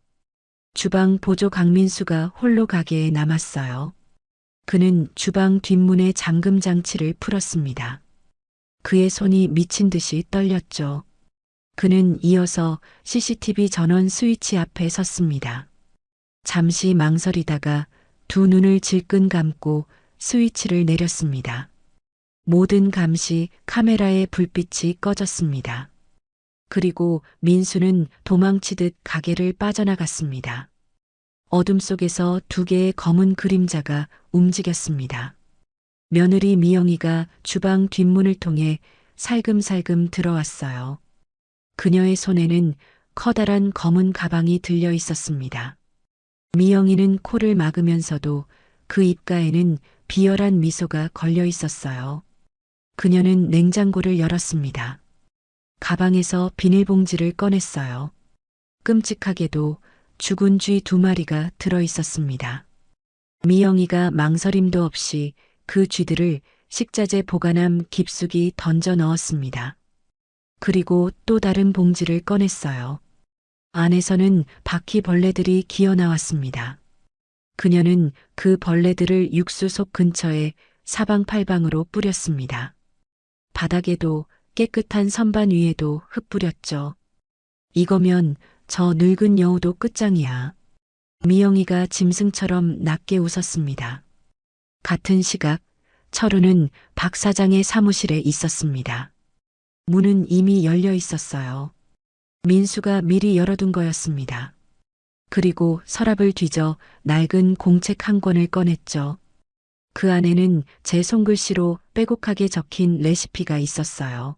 주방 보조 강민수가 홀로 가게에 남았어요. 그는 주방 뒷문의 잠금 장치를 풀었습니다. 그의 손이 미친 듯이 떨렸죠. 그는 이어서 CCTV 전원 스위치 앞에 섰습니다. 잠시 망설이다가 두 눈을 질끈 감고 스위치를 내렸습니다. 모든 감시 카메라의 불빛이 꺼졌습니다. 그리고 민수는 도망치듯 가게를 빠져나갔습니다. 어둠 속에서 두 개의 검은 그림자가 움직였습니다. 며느리 미영이가 주방 뒷문을 통해 살금살금 들어왔어요. 그녀의 손에는 커다란 검은 가방이 들려 있었습니다. 미영이는 코를 막으면서도 그 입가에는 비열한 미소가 걸려 있었어요. 그녀는 냉장고를 열었습니다. 가방에서 비닐봉지를 꺼냈어요. 끔찍하게도 죽은 쥐 2마리가 들어 있었습니다. 미영이가 망설임도 없이 그 쥐들을 식자재 보관함 깊숙이 던져 넣었습니다. 그리고 또 다른 봉지를 꺼냈어요. 안에서는 바퀴벌레들이 기어 나왔습니다. 그녀는 그 벌레들을 육수속 근처에 사방팔방으로 뿌렸습니다. 바닥에도 깨끗한 선반 위에도 흩뿌렸죠. 이거면 저 늙은 여우도 끝장이야. 미영이가 짐승처럼 낮게 웃었습니다. 같은 시각 철우는 박 사장의 사무실에 있었습니다. 문은 이미 열려 있었어요. 민수가 미리 열어둔 거였습니다. 그리고 서랍을 뒤져 낡은 공책 한 권을 꺼냈죠. 그 안에는 제 손글씨로 빼곡하게 적힌 레시피가 있었어요.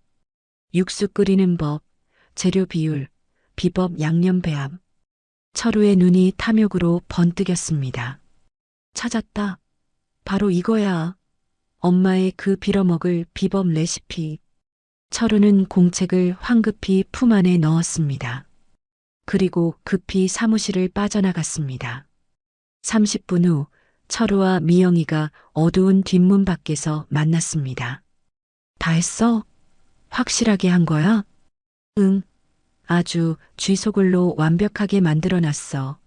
육수 끓이는 법, 재료 비율, 비법 양념 배합. 철우의 눈이 탐욕으로 번뜩였습니다. 찾았다. 바로 이거야. 엄마의 그 빌어먹을 비법 레시피. 철우는 공책을 황급히 품 안에 넣었습니다. 그리고 급히 사무실을 빠져나갔습니다. 30분 후 철우와 미영이가 어두운 뒷문 밖에서 만났습니다. 다 했어? 확실하게 한 거야? 응. 아주 쥐소글로 완벽하게 만들어놨어.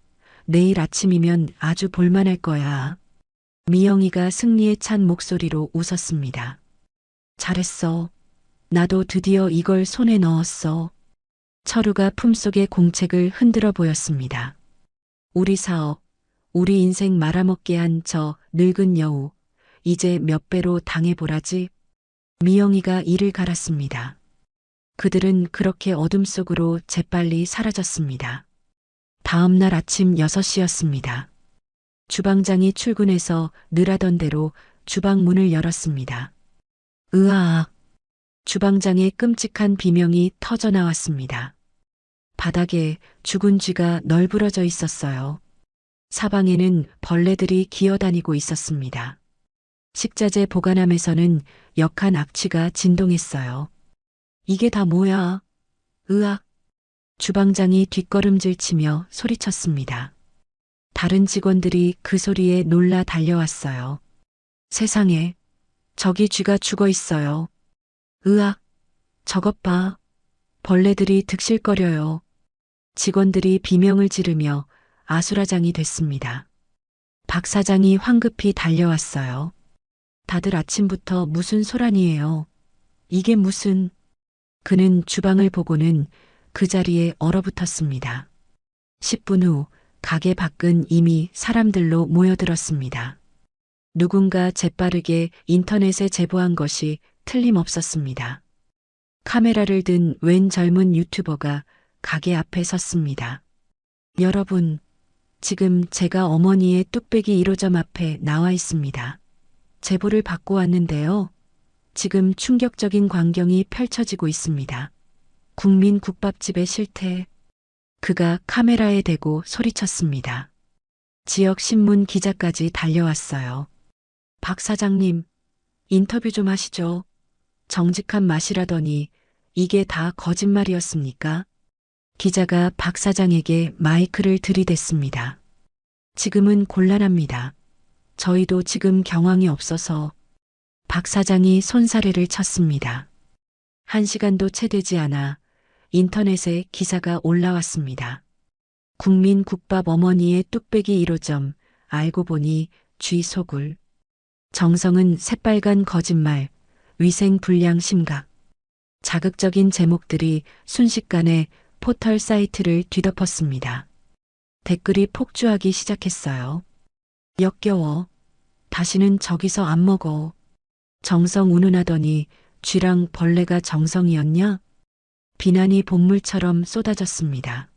내일 아침이면 아주 볼만할 거야. 미영이가 승리에 찬 목소리로 웃었습니다. 잘했어. 나도 드디어 이걸 손에 넣었어. 철우가 품속의 공책을 흔들어 보였습니다. 우리 사업, 우리 인생 말아먹게 한 저 늙은 여우, 이제 몇 배로 당해보라지. 미영이가 이를 갈았습니다. 그들은 그렇게 어둠 속으로 재빨리 사라졌습니다. 다음 날 아침 6시였습니다. 주방장이 출근해서 늘 하던 대로 주방 문을 열었습니다. 으아악! 주방장의 끔찍한 비명이 터져 나왔습니다. 바닥에 죽은 쥐가 널브러져 있었어요. 사방에는 벌레들이 기어다니고 있었습니다. 식자재 보관함에서는 역한 악취가 진동했어요. 이게 다 뭐야? 으악! 주방장이 뒷걸음질 치며 소리쳤습니다. 다른 직원들이 그 소리에 놀라 달려왔어요. 세상에, 저기 쥐가 죽어 있어요. 으악! 저것 봐. 벌레들이 득실거려요. 직원들이 비명을 지르며 아수라장이 됐습니다. 박 사장이 황급히 달려왔어요. 다들 아침부터 무슨 소란이에요. 이게 무슨... 그는 주방을 보고는 그 자리에 얼어붙었습니다. 10분 후 가게 밖은 이미 사람들로 모여들었습니다. 누군가 재빠르게 인터넷에 제보한 것이 틀림없었습니다. 카메라를 든 웬 젊은 유튜버가 가게 앞에 섰습니다. 여러분, 지금 제가 어머니의 뚝배기 1호점 앞에 나와 있습니다. 제보를 받고 왔는데요. 지금 충격적인 광경이 펼쳐지고 있습니다. 국민 국밥집의 실태. 그가 카메라에 대고 소리쳤습니다. 지역 신문 기자까지 달려왔어요. 박 사장님, 인터뷰 좀 하시죠. 정직한 맛이라더니 이게 다 거짓말이었습니까? 기자가 박 사장에게 마이크를 들이댔습니다. 지금은 곤란합니다. 저희도 지금 경황이 없어서. 박 사장이 손사래를 쳤습니다. 1시간도 채 되지 않아 인터넷에 기사가 올라왔습니다. 국민국밥 어머니의 뚝배기 1호점, 알고 보니 쥐소굴. 정성은 새빨간 거짓말, 위생 불량 심각. 자극적인 제목들이 순식간에 포털 사이트를 뒤덮었습니다. 댓글이 폭주하기 시작했어요. 역겨워. 다시는 저기서 안 먹어. 정성 운운하더니 쥐랑 벌레가 정성이었냐? 비난이 본물처럼 쏟아졌습니다.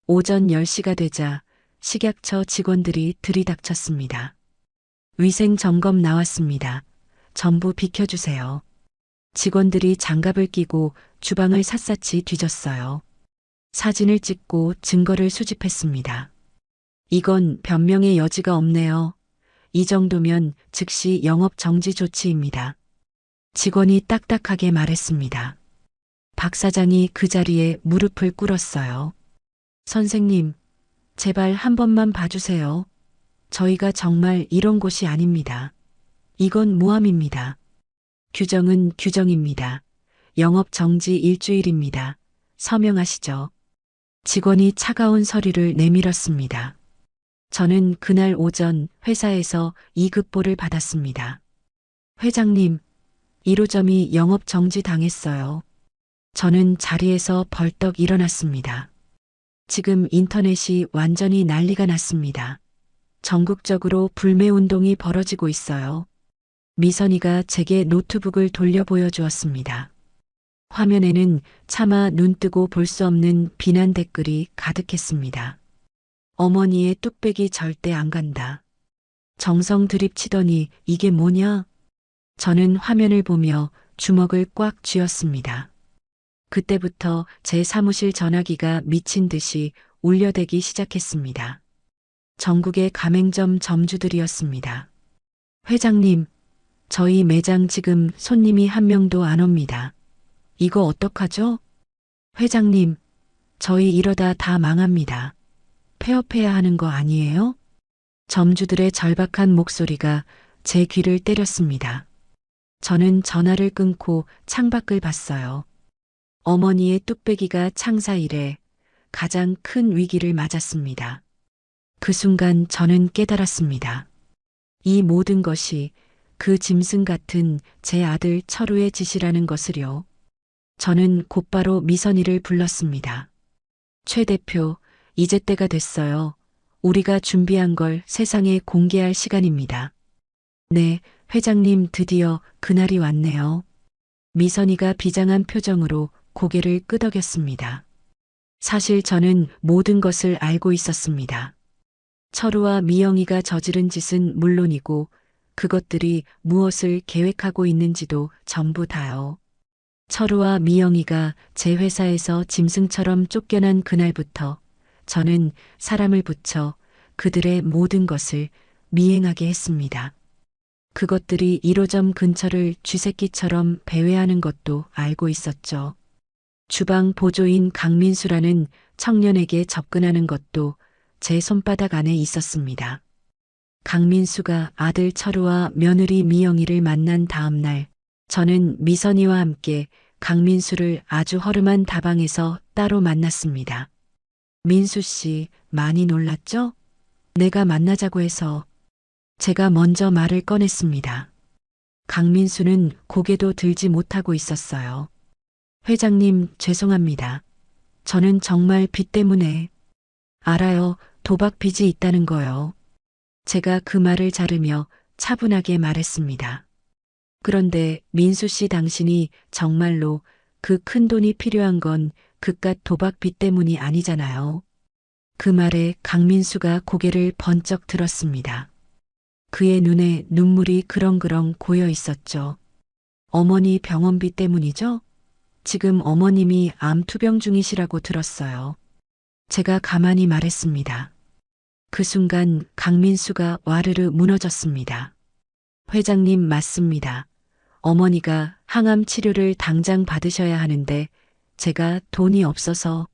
오전 10시가 되자 식약처 직원들이 들이닥쳤습니다. 위생 점검 나왔습니다. 전부 비켜주세요. 직원들이 장갑을 끼고 주방을 샅샅이 뒤졌어요. 사진을 찍고 증거를 수집했습니다. 이건 변명의 여지가 없네요. 이 정도면 즉시 영업 정지 조치입니다. 직원이 딱딱하게 말했습니다. 박 사장이 그 자리에 무릎을 꿇었어요. 선생님, 제발 한 번만 봐주세요. 저희가 정말 이런 곳이 아닙니다. 이건 모함입니다. 규정은 규정입니다. 영업 정지 일주일입니다. 서명하시죠. 직원이 차가운 서류를 내밀었습니다. 저는 그날 오전 회사에서 2급보를 받았습니다. 회장님, 1호점이 영업 정지 당했어요. 저는 자리에서 벌떡 일어났습니다. 지금 인터넷이 완전히 난리가 났습니다. 전국적으로 불매운동이 벌어지고 있어요. 미선이가 제게 노트북을 돌려 보여주었습니다. 화면에는 차마 눈뜨고 볼 수 없는 비난 댓글이 가득했습니다. 어머니의 뚝배기 절대 안 간다. 정성 드립치더니 이게 뭐냐? 저는 화면을 보며 주먹을 꽉 쥐었습니다. 그때부터 제 사무실 전화기가 미친 듯이 울려대기 시작했습니다. 전국의 가맹점 점주들이었습니다. 회장님, 저희 매장 지금 손님이 한 명도 안 옵니다. 이거 어떡하죠? 회장님, 저희 이러다 다 망합니다. 폐업해야 하는 거 아니에요? 점주들의 절박한 목소리가 제 귀를 때렸습니다. 저는 전화를 끊고 창밖을 봤어요. 어머니의 뚝배기가 창사 이래 가장 큰 위기를 맞았습니다. 그 순간 저는 깨달았습니다. 이 모든 것이 그 짐승 같은 제 아들 철우의 짓이라는 것을요. 저는 곧바로 미선이를 불렀습니다. 최 대표, 이제 때가 됐어요. 우리가 준비한 걸 세상에 공개할 시간입니다. 네, 회장님 드디어 그날이 왔네요. 미선이가 비장한 표정으로 고개를 끄덕였습니다. 사실 저는 모든 것을 알고 있었습니다. 철우와 미영이가 저지른 짓은 물론이고 그것들이 무엇을 계획하고 있는지도 전부 다요. 철우와 미영이가 제 회사에서 짐승처럼 쫓겨난 그날부터 저는 사람을 붙여 그들의 모든 것을 미행하게 했습니다. 그것들이 1호점 근처를 쥐새끼처럼 배회하는 것도 알고 있었죠. 주방 보조인 강민수라는 청년에게 접근하는 것도 제 손바닥 안에 있었습니다. 강민수가 아들 철우와 며느리 미영이를 만난 다음 날, 저는 미선이와 함께 강민수를 아주 허름한 다방에서 따로 만났습니다. 민수 씨, 많이 놀랐죠? 내가 만나자고 해서. 제가 먼저 말을 꺼냈습니다. 강민수는 고개도 들지 못하고 있었어요. 회장님, 죄송합니다. 저는 정말 빚 때문에. 알아요, 도박 빚이 있다는 거요. 제가 그 말을 자르며 차분하게 말했습니다. 그런데 민수 씨 당신이 정말로 그 큰 돈이 필요한 건 그깟 도박 빚 때문이 아니잖아요. 그 말에 강민수가 고개를 번쩍 들었습니다. 그의 눈에 눈물이 그렁그렁 고여 있었죠. 어머니 병원비 때문이죠? 지금 어머님이 암 투병 중이시라고 들었어요. 제가 가만히 말했습니다. 그 순간 강민수가 와르르 무너졌습니다. 회장님 맞습니다. 어머니가 항암 치료를 당장 받으셔야 하는데 제가 돈이 없어서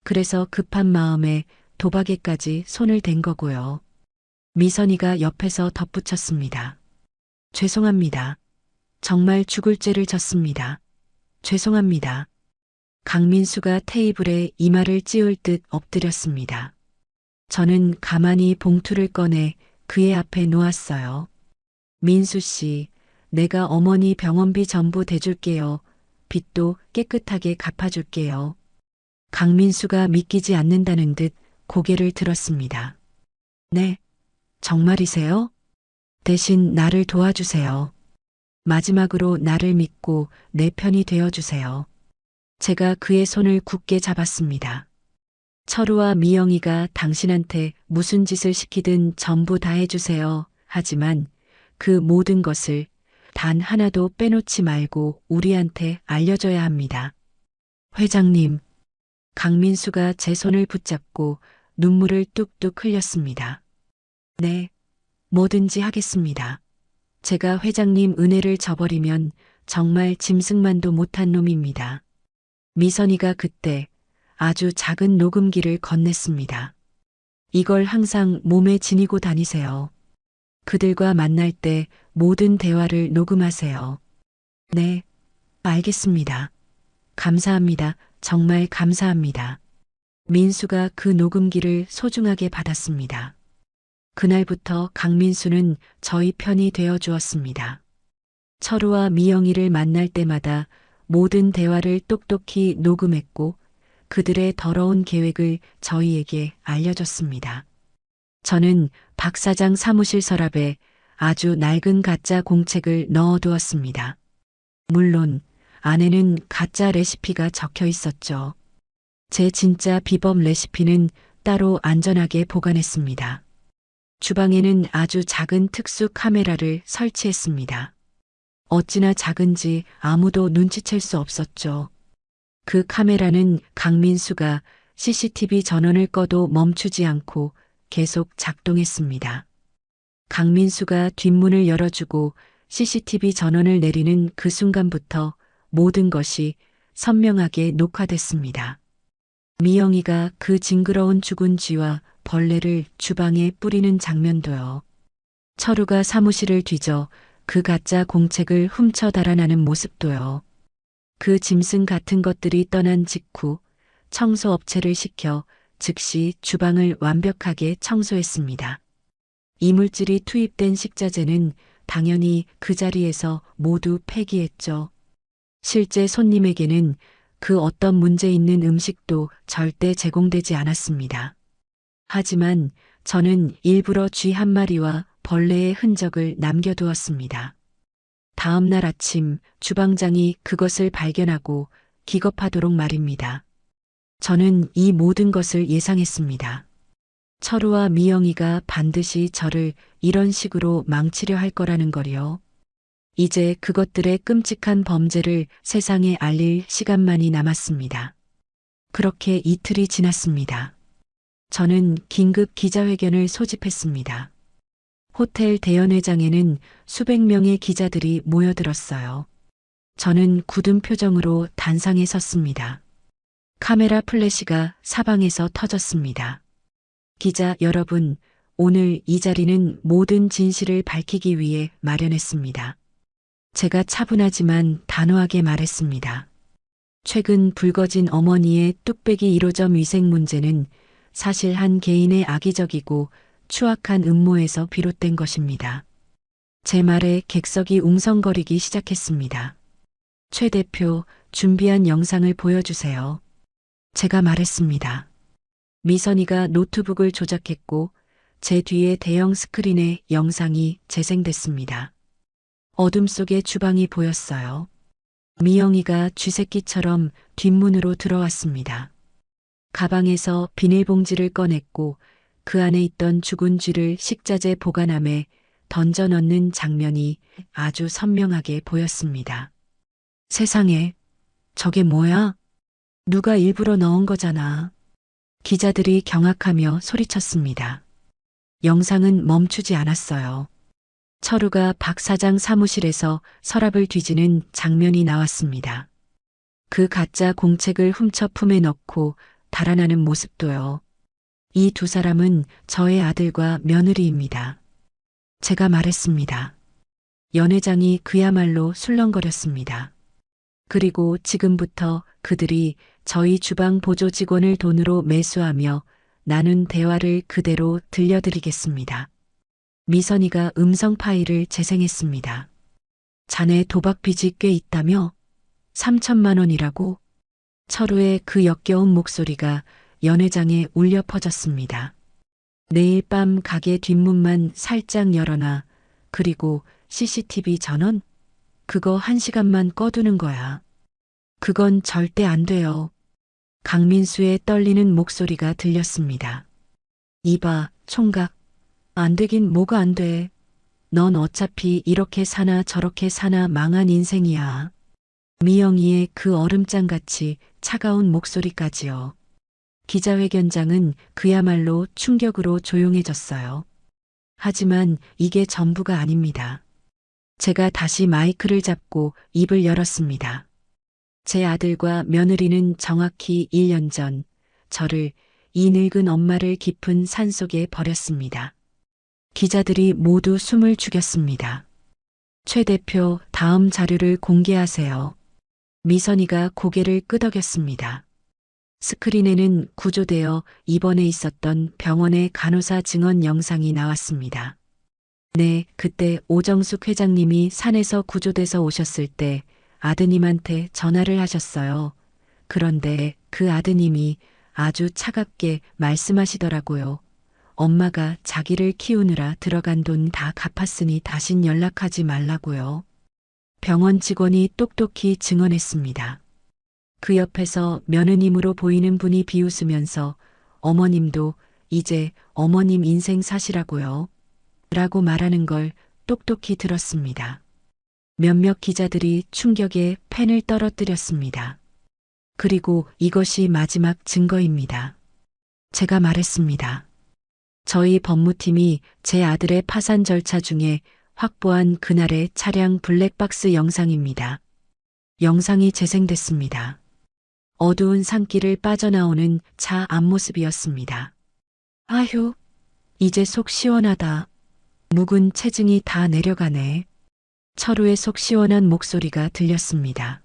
그래서 급한 마음에 도박에까지 손을 댄 거고요. 미선이가 옆에서 덧붙였습니다. 죄송합니다. 정말 죽을 죄를 졌습니다. 죄송합니다. 강민수가 테이블에 이마를 찌울 듯 엎드렸습니다. 저는 가만히 봉투를 꺼내 그의 앞에 놓았어요. 민수 씨, 내가 어머니 병원비 전부 대줄게요. 빚도 깨끗하게 갚아줄게요. 강민수가 믿기지 않는다는 듯 고개를 들었습니다. 네, 정말이세요? 대신 나를 도와주세요. 마지막으로 나를 믿고 내 편이 되어주세요. 제가 그의 손을 굳게 잡았습니다. 철우와 미영이가 당신한테 무슨 짓을 시키든 전부 다 해주세요. 하지만 그 모든 것을 단 하나도 빼놓지 말고 우리한테 알려줘야 합니다. 회장님, 강민수가 제 손을 붙잡고 눈물을 뚝뚝 흘렸습니다. 네, 뭐든지 하겠습니다. 제가 회장님 은혜를 저버리면 정말 짐승만도 못한 놈입니다. 미선이가 그때 아주 작은 녹음기를 건넸습니다. 이걸 항상 몸에 지니고 다니세요. 그들과 만날 때 모든 대화를 녹음하세요. 네, 알겠습니다. 감사합니다. 정말 감사합니다. 민수가 그 녹음기를 소중하게 받았습니다. 그날부터 강민수는 저희 편이 되어 주었습니다. 철우와 미영이를 만날 때마다 모든 대화를 똑똑히 녹음했고 그들의 더러운 계획을 저희에게 알려줬습니다. 저는 박 사장 사무실 서랍에 아주 낡은 가짜 공책을 넣어두었습니다. 물론 안에는 가짜 레시피가 적혀 있었죠. 제 진짜 비법 레시피는 따로 안전하게 보관했습니다. 주방에는 아주 작은 특수 카메라를 설치했습니다. 어찌나 작은지 아무도 눈치챌 수 없었죠. 그 카메라는 강민수가 CCTV 전원을 꺼도 멈추지 않고 계속 작동했습니다. 강민수가 뒷문을 열어주고 CCTV 전원을 내리는 그 순간부터 모든 것이 선명하게 녹화됐습니다. 미영이가 그 징그러운 죽은 쥐와 벌레를 주방에 뿌리는 장면도요. 철우가 사무실을 뒤져 그 가짜 공책을 훔쳐 달아나는 모습도요. 그 짐승 같은 것들이 떠난 직후 청소업체를 시켜 즉시 주방을 완벽하게 청소했습니다. 이물질이 투입된 식자재는 당연히 그 자리에서 모두 폐기했죠. 실제 손님에게는 그 어떤 문제 있는 음식도 절대 제공되지 않았습니다. 하지만 저는 일부러 쥐 한 마리와 벌레의 흔적을 남겨두었습니다. 다음 날 아침 주방장이 그것을 발견하고 기겁하도록 말입니다. 저는 이 모든 것을 예상했습니다. 철우와 미영이가 반드시 저를 이런 식으로 망치려 할 거라는 거리요. 이제 그것들의 끔찍한 범죄를 세상에 알릴 시간만이 남았습니다. 그렇게 이틀이 지났습니다. 저는 긴급 기자회견을 소집했습니다. 호텔 대연회장에는 수백 명의 기자들이 모여들었어요. 저는 굳은 표정으로 단상에 섰습니다. 카메라 플래시가 사방에서 터졌습니다. 기자 여러분, 오늘 이 자리는 모든 진실을 밝히기 위해 마련했습니다. 제가 차분하지만 단호하게 말했습니다. 최근 불거진 어머니의 뚝배기 1호점 위생 문제는 사실 한 개인의 악의적이고 추악한 음모에서 비롯된 것입니다. 제 말에 객석이 웅성거리기 시작했습니다. 최 대표, 준비한 영상을 보여주세요. 제가 말했습니다. 미선이가 노트북을 조작했고 제 뒤에 대형 스크린에 영상이 재생됐습니다. 어둠 속에 주방이 보였어요. 미영이가 쥐새끼처럼 뒷문으로 들어왔습니다. 가방에서 비닐봉지를 꺼냈고 그 안에 있던 죽은 쥐를 식자재 보관함에 던져 넣는 장면이 아주 선명하게 보였습니다. 세상에, 저게 뭐야? 누가 일부러 넣은 거잖아. 기자들이 경악하며 소리쳤습니다. 영상은 멈추지 않았어요. 철우가 박 사장 사무실에서 서랍을 뒤지는 장면이 나왔습니다. 그 가짜 공책을 훔쳐 품에 넣고 달아나는 모습도요. 이 두 사람은 저의 아들과 며느리입니다. 제가 말했습니다. 연 회장이 그야말로 술렁거렸습니다. 그리고 지금부터 그들이 저희 주방 보조 직원을 돈으로 매수하며 나눈 대화를 그대로 들려드리겠습니다. 미선이가 음성 파일을 재생했습니다. 자네 도박 빚이 꽤 있다며? 3천만 원이라고? 철우의 그 역겨운 목소리가 연 회장에 울려 퍼졌습니다. 내일 밤 가게 뒷문만 살짝 열어놔. 그리고 CCTV 전원? 그거 1시간만 꺼두는 거야. 그건 절대 안 돼요. 강민수의 떨리는 목소리가 들렸습니다. 이봐, 총각. 안 되긴 뭐가 안 돼. 넌 어차피 이렇게 사나 저렇게 사나 망한 인생이야. 미영이의 그 얼음장같이 차가운 목소리까지요. 기자회견장은 그야말로 충격으로 조용해졌어요. 하지만 이게 전부가 아닙니다. 제가 다시 마이크를 잡고 입을 열었습니다. 제 아들과 며느리는 정확히 1년 전 저를, 이 늙은 엄마를 깊은 산속에 버렸습니다. 기자들이 모두 숨을 죽였습니다. 최 대표, 다음 자료를 공개하세요. 미선이가 고개를 끄덕였습니다. 스크린에는 구조되어 입원해 있었던 병원의 간호사 증언 영상이 나왔습니다. 네, 그때 오정숙 회장님이 산에서 구조돼서 오셨을 때 아드님한테 전화를 하셨어요. 그런데 그 아드님이 아주 차갑게 말씀하시더라고요. 엄마가 자기를 키우느라 들어간 돈 다 갚았으니 다신 연락하지 말라고요. 병원 직원이 똑똑히 증언했습니다. 그 옆에서 며느님으로 보이는 분이 비웃으면서 어머님도 이제 어머님 인생 사시라고요. 라고 말하는 걸 똑똑히 들었습니다. 몇몇 기자들이 충격에 펜을 떨어뜨렸습니다. 그리고 이것이 마지막 증거입니다. 제가 말했습니다. 저희 법무팀이 제 아들의 파산 절차 중에 확보한 그날의 차량 블랙박스 영상입니다. 영상이 재생됐습니다. 어두운 산길을 빠져나오는 차 앞모습이었습니다. 아휴, 이제 속 시원하다. 묵은 체증이 다 내려가네. 철우의 속 시원한 목소리가 들렸습니다.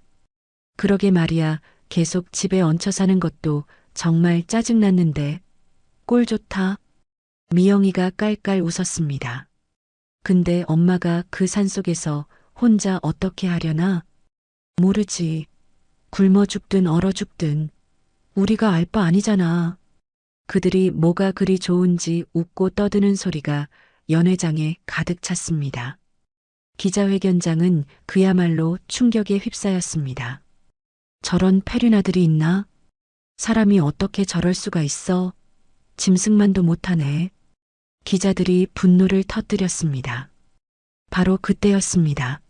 그러게 말이야, 계속 집에 얹혀 사는 것도 정말 짜증났는데. 꼴 좋다. 미영이가 깔깔 웃었습니다. 근데 엄마가 그 산속에서 혼자 어떻게 하려나? 모르지. 굶어 죽든 얼어 죽든 우리가 알 바 아니잖아. 그들이 뭐가 그리 좋은지 웃고 떠드는 소리가 연회장에 가득 찼습니다. 기자회견장은 그야말로 충격에 휩싸였습니다. 저런 페륜아들이 있나? 사람이 어떻게 저럴 수가 있어? 짐승만도 못하네. 기자들이 분노를 터뜨렸습니다. 바로 그때였습니다.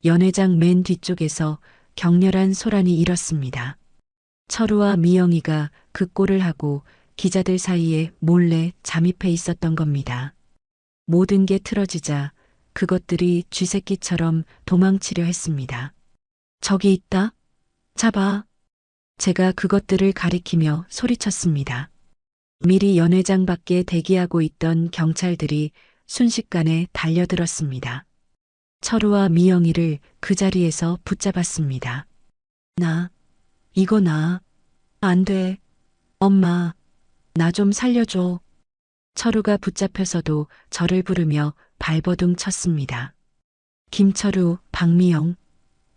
연회장 맨 뒤쪽에서 격렬한 소란이 일었습니다. 철우와 미영이가 그 꼴을 하고 기자들 사이에 몰래 잠입해 있었던 겁니다. 모든 게 틀어지자 그것들이 쥐새끼처럼 도망치려 했습니다. 저기 있다. 잡아. 제가 그것들을 가리키며 소리쳤습니다. 미리 연회장 밖에 대기하고 있던 경찰들이 순식간에 달려들었습니다. 철우와 미영이를 그 자리에서 붙잡았습니다. 이거 나. 안 돼. 엄마, 나 좀 살려줘. 철우가 붙잡혀서도 저를 부르며 발버둥 쳤습니다. 김철우, 박미영,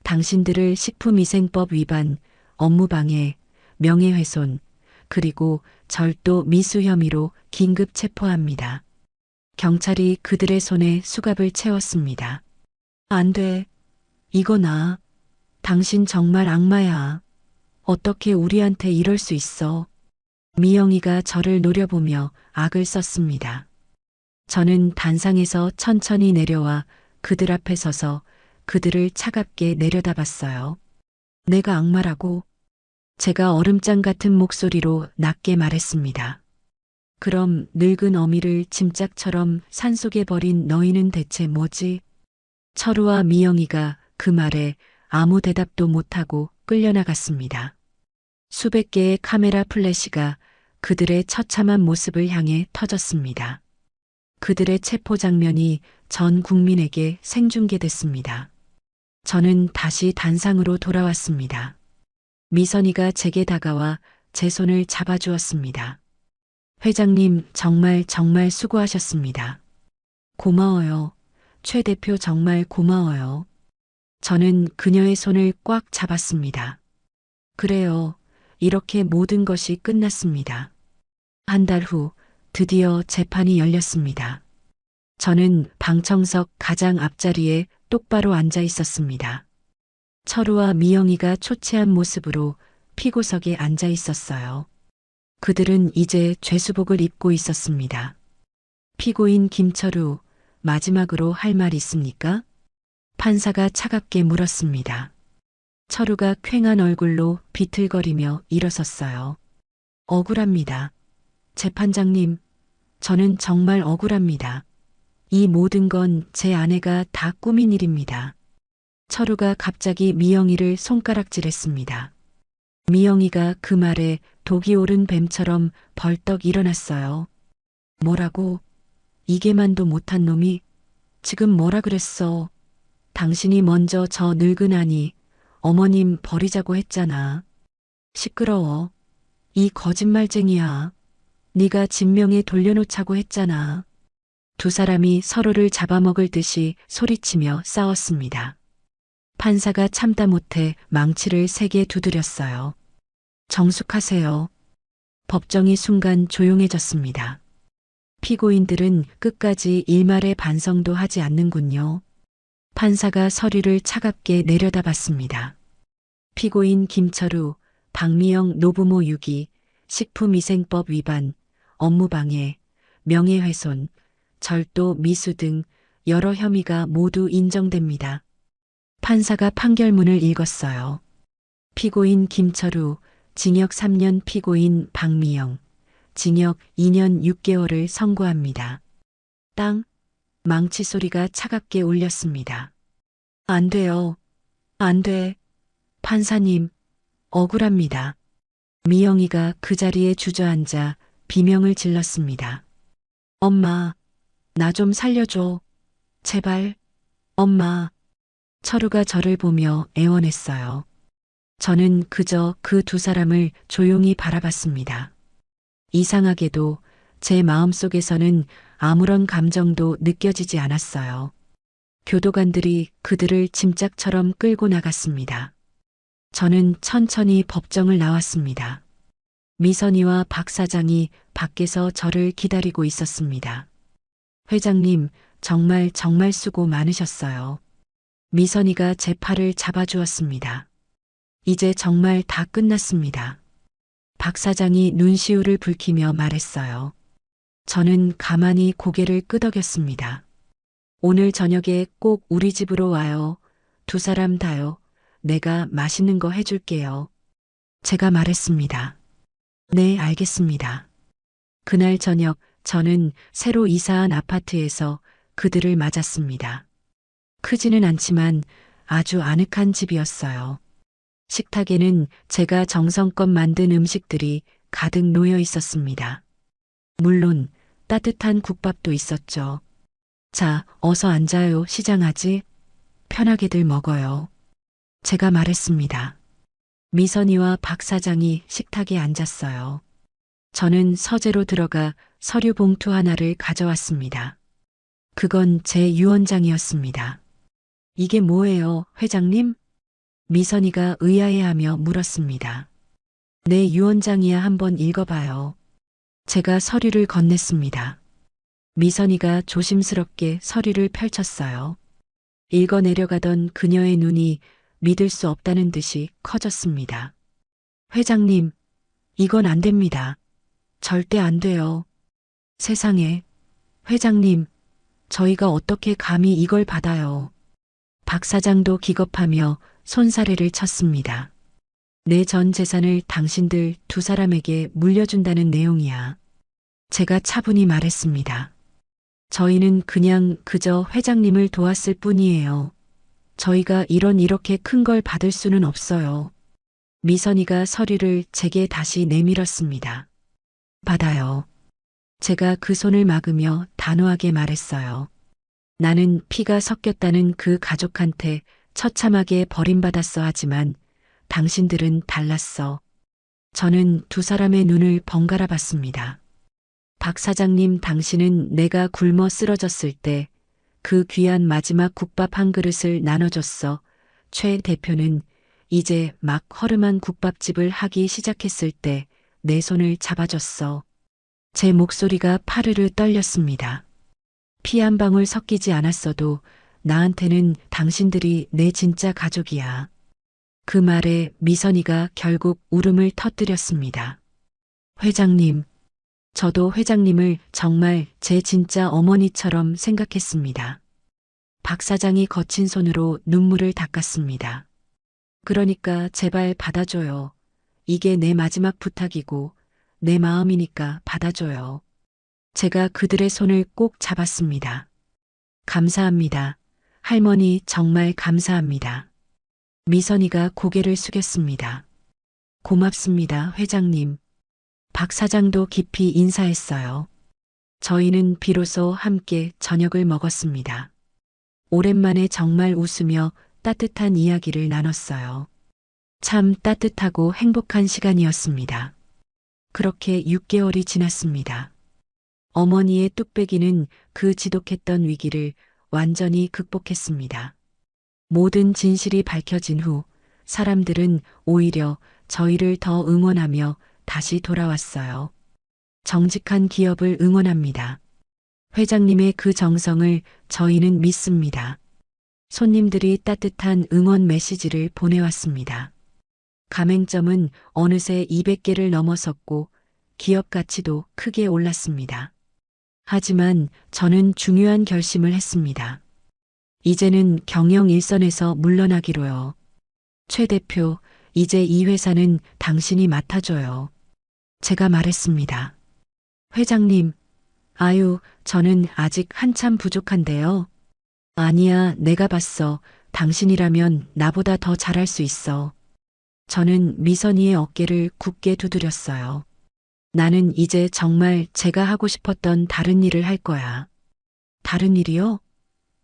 당신들을 식품위생법 위반, 업무방해, 명예훼손, 그리고 절도 미수 혐의로 긴급 체포합니다. 경찰이 그들의 손에 수갑을 채웠습니다. 안 돼. 이거 나. 당신 정말 악마야. 어떻게 우리한테 이럴 수 있어. 미영이가 저를 노려보며 악을 썼습니다. 저는 단상에서 천천히 내려와 그들 앞에 서서 그들을 차갑게 내려다봤어요. 내가 악마라고? 제가 얼음장 같은 목소리로 낮게 말했습니다. 그럼 늙은 어미를 짐짝처럼 산속에 버린 너희는 대체 뭐지? 철우와 미영이가 그 말에 아무 대답도 못하고 끌려나갔습니다. 수백 개의 카메라 플래시가 그들의 처참한 모습을 향해 터졌습니다. 그들의 체포 장면이 전 국민에게 생중계됐습니다. 저는 다시 단상으로 돌아왔습니다. 미선이가 제게 다가와 제 손을 잡아주었습니다. 회장님, 정말 수고하셨습니다. 고마워요. 최 대표 정말 고마워요. 저는 그녀의 손을 꽉 잡았습니다. 그래요. 이렇게 모든 것이 끝났습니다. 한 달 후 드디어 재판이 열렸습니다. 저는 방청석 가장 앞자리에 똑바로 앉아 있었습니다. 철우와 미영이가 초췌한 모습으로 피고석에 앉아 있었어요. 그들은 이제 죄수복을 입고 있었습니다. 피고인 김철우, 마지막으로 할 말 있습니까? 판사가 차갑게 물었습니다. 철우가 퀭한 얼굴로 비틀거리며 일어섰어요. 억울합니다. 재판장님, 저는 정말 억울합니다. 이 모든 건 제 아내가 다 꾸민 일입니다. 철우가 갑자기 미영이를 손가락질했습니다. 미영이가 그 말에 독이 오른 뱀처럼 벌떡 일어났어요. 뭐라고? 이게만도 못한 놈이 지금 뭐라 그랬어? 당신이 먼저 저 늙은 아니 어머님 버리자고 했잖아. 시끄러워. 이 거짓말쟁이야. 네가 진명에 돌려놓자고 했잖아. 두 사람이 서로를 잡아먹을 듯이 소리치며 싸웠습니다. 판사가 참다 못해 망치를 세게 두드렸어요. 정숙하세요. 법정이 순간 조용해졌습니다. 피고인들은 끝까지 일말의 반성도 하지 않는군요. 판사가 서류를 차갑게 내려다봤습니다. 피고인 김철우, 박미영 노부모 유기, 식품위생법 위반, 업무방해, 명예훼손, 절도 미수 등 여러 혐의가 모두 인정됩니다. 판사가 판결문을 읽었어요. 피고인 김철우, 징역 3년 피고인 박미영, 징역 2년 6개월을 선고합니다. 땅, 망치 소리가 차갑게 울렸습니다. 안 돼요. 안 돼. 판사님, 억울합니다. 미영이가 그 자리에 주저앉아 비명을 질렀습니다. 엄마, 나 좀 살려줘. 제발, 엄마. 철우가 저를 보며 애원했어요. 저는 그저 그 두 사람을 조용히 바라봤습니다. 이상하게도 제 마음속에서는 아무런 감정도 느껴지지 않았어요. 교도관들이 그들을 짐짝처럼 끌고 나갔습니다. 저는 천천히 법정을 나왔습니다. 미선이와 박 사장이 밖에서 저를 기다리고 있었습니다. 회장님, 정말 수고 많으셨어요. 미선이가 제 팔을 잡아주었습니다. 이제 정말 다 끝났습니다. 박 사장이 눈시울을 붉히며 말했어요. 저는 가만히 고개를 끄덕였습니다. 오늘 저녁에 꼭 우리 집으로 와요. 두 사람 다요. 내가 맛있는 거 해줄게요. 제가 말했습니다. 네, 알겠습니다. 그날 저녁 저는 새로 이사한 아파트에서 그들을 맞았습니다. 크지는 않지만 아주 아늑한 집이었어요. 식탁에는 제가 정성껏 만든 음식들이 가득 놓여 있었습니다. 물론 따뜻한 국밥도 있었죠. 자, 어서 앉아요, 시장 아지. 편하게들 먹어요. 제가 말했습니다. 미선이와 박 사장이 식탁에 앉았어요. 저는 서재로 들어가 서류 봉투 하나를 가져왔습니다. 그건 제 유언장이었습니다. 이게 뭐예요, 회장님? 미선이가 의아해하며 물었습니다. 내 유언장이야, 한번 읽어봐요. 제가 서류를 건넸습니다. 미선이가 조심스럽게 서류를 펼쳤어요. 읽어 내려가던 그녀의 눈이 믿을 수 없다는 듯이 커졌습니다. 회장님, 이건 안 됩니다. 절대 안 돼요. 세상에, 회장님, 저희가 어떻게 감히 이걸 받아요. 박 사장도 기겁하며 손사래를 쳤습니다. 내 전 재산을 당신들 두 사람에게 물려준다는 내용이야. 제가 차분히 말했습니다. 저희는 그냥 그저 회장님을 도왔을 뿐이에요. 저희가 이렇게 큰 걸 받을 수는 없어요. 미선이가 서류를 제게 다시 내밀었습니다. 받아요. 제가 그 손을 막으며 단호하게 말했어요. 나는 피가 섞였다는 그 가족한테 처참하게 버림받았어 하지만 당신들은 달랐어. 저는 두 사람의 눈을 번갈아 봤습니다. 박 사장님, 당신은 내가 굶어 쓰러졌을 때 그 귀한 마지막 국밥 한 그릇을 나눠줬어. 최 대표는 이제 막 허름한 국밥집을 하기 시작했을 때 내 손을 잡아줬어. 제 목소리가 파르르 떨렸습니다. 피 한 방울 섞이지 않았어도 나한테는 당신들이 내 진짜 가족이야. 그 말에 미선이가 결국 울음을 터뜨렸습니다. 회장님, 저도 회장님을 정말 제 진짜 어머니처럼 생각했습니다. 박 사장이 거친 손으로 눈물을 닦았습니다. 그러니까 제발 받아줘요. 이게 내 마지막 부탁이고 내 마음이니까 받아줘요. 제가 그들의 손을 꼭 잡았습니다. 감사합니다. 할머니 정말 감사합니다. 미선이가 고개를 숙였습니다. 고맙습니다, 회장님. 박 사장도 깊이 인사했어요. 저희는 비로소 함께 저녁을 먹었습니다. 오랜만에 정말 웃으며 따뜻한 이야기를 나눴어요. 참 따뜻하고 행복한 시간이었습니다. 그렇게 6개월이 지났습니다. 어머니의 뚝배기는 그 지독했던 위기를 완전히 극복했습니다. 모든 진실이 밝혀진 후 사람들은 오히려 저희를 더 응원하며 다시 돌아왔어요. 정직한 기업을 응원합니다. 회장님의 그 정성을 저희는 믿습니다. 손님들이 따뜻한 응원 메시지를 보내왔습니다. 가맹점은 어느새 200개를 넘어섰고 기업 가치도 크게 올랐습니다. 하지만 저는 중요한 결심을 했습니다. 이제는 경영 일선에서 물러나기로요. 최 대표, 이제 이 회사는 당신이 맡아줘요. 제가 말했습니다. 회장님, 아유, 저는 아직 한참 부족한데요. 아니야, 내가 봤어. 당신이라면 나보다 더 잘할 수 있어. 저는 미선이의 어깨를 굳게 두드렸어요. 나는 이제 정말 제가 하고 싶었던 다른 일을 할 거야. 다른 일이요?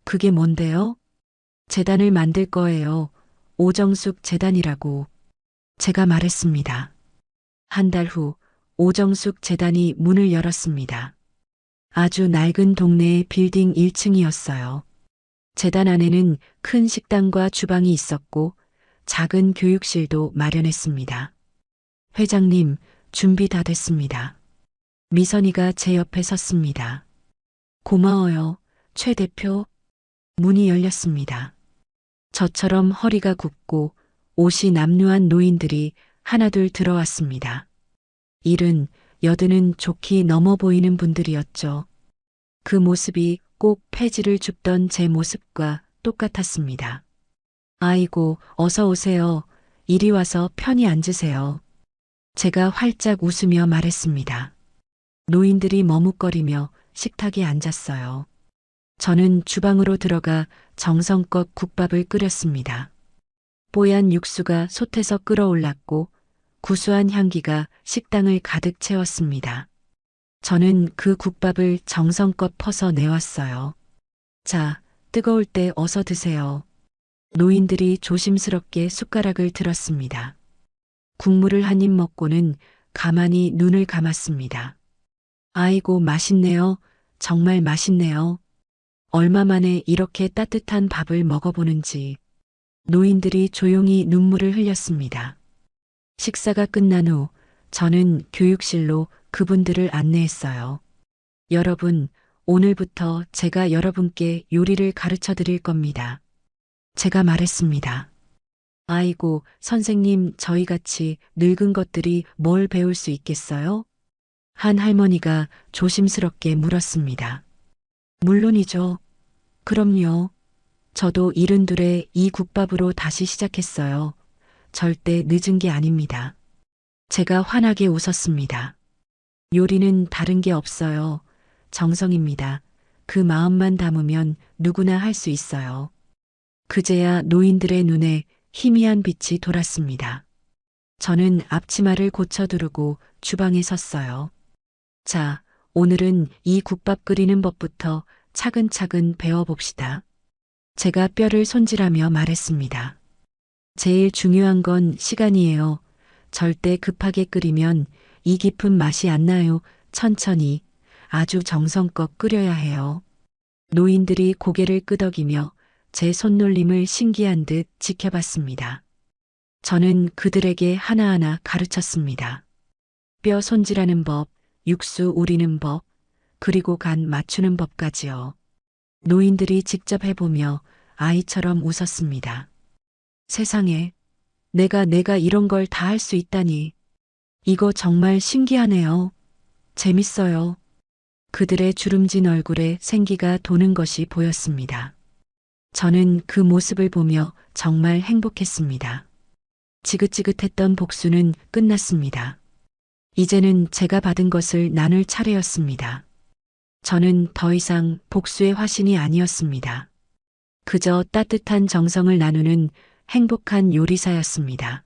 그게 뭔데요? 재단을 만들 거예요. 오정숙 재단이라고. 제가 말했습니다. 한 달 후 오정숙 재단이 문을 열었습니다. 아주 낡은 동네의 빌딩 1층이었어요. 재단 안에는 큰 식당과 주방이 있었고 작은 교육실도 마련했습니다. 회장님, 준비 다 됐습니다. 미선이가 제 옆에 섰습니다. 고마워요, 최 대표. 문이 열렸습니다. 저처럼 허리가 굽고 옷이 남루한 노인들이 하나둘 들어왔습니다. 70, 80은 좋게 넘어 보이는 분들이었죠. 그 모습이 꼭 폐지를 줍던 제 모습과 똑같았습니다. 아이고, 어서 오세요. 이리 와서 편히 앉으세요. 제가 활짝 웃으며 말했습니다. 노인들이 머뭇거리며 식탁에 앉았어요. 저는 주방으로 들어가 정성껏 국밥을 끓였습니다. 뽀얀 육수가 솥에서 끓어올랐고 구수한 향기가 식당을 가득 채웠습니다. 저는 그 국밥을 정성껏 퍼서 내왔어요. 자, 뜨거울 때 어서 드세요. 노인들이 조심스럽게 숟가락을 들었습니다. 국물을 한 입 먹고는 가만히 눈을 감았습니다. 아이고, 맛있네요. 정말 맛있네요. 얼마 만에 이렇게 따뜻한 밥을 먹어보는지. 노인들이 조용히 눈물을 흘렸습니다. 식사가 끝난 후 저는 교육실로 그분들을 안내했어요. 여러분, 오늘부터 제가 여러분께 요리를 가르쳐 드릴 겁니다. 제가 말했습니다. 아이고, 선생님, 저희같이 늙은 것들이 뭘 배울 수 있겠어요? 한 할머니가 조심스럽게 물었습니다. 물론이죠. 그럼요. 저도 72에 이 국밥으로 다시 시작했어요. 절대 늦은 게 아닙니다. 제가 환하게 웃었습니다. 요리는 다른 게 없어요. 정성입니다. 그 마음만 담으면 누구나 할 수 있어요. 그제야 노인들의 눈에 희미한 빛이 돌았습니다. 저는 앞치마를 고쳐두르고 주방에 섰어요. 자, 오늘은 이 국밥 끓이는 법부터 차근차근 배워봅시다. 제가 뼈를 손질하며 말했습니다. 제일 중요한 건 시간이에요. 절대 급하게 끓이면 이 깊은 맛이 안 나요. 천천히, 아주 정성껏 끓여야 해요. 노인들이 고개를 끄덕이며 제 손놀림을 신기한 듯 지켜봤습니다. 저는 그들에게 하나하나 가르쳤습니다. 뼈 손질하는 법, 육수 우리는 법, 그리고 간 맞추는 법까지요. 노인들이 직접 해보며 아이처럼 웃었습니다. 세상에, 내가 이런 걸 다 할 수 있다니. 이거 정말 신기하네요. 재밌어요. 그들의 주름진 얼굴에 생기가 도는 것이 보였습니다. 저는 그 모습을 보며 정말 행복했습니다. 지긋지긋했던 복수는 끝났습니다. 이제는 제가 받은 것을 나눌 차례였습니다. 저는 더 이상 복수의 화신이 아니었습니다. 그저 따뜻한 정성을 나누는 행복한 요리사였습니다.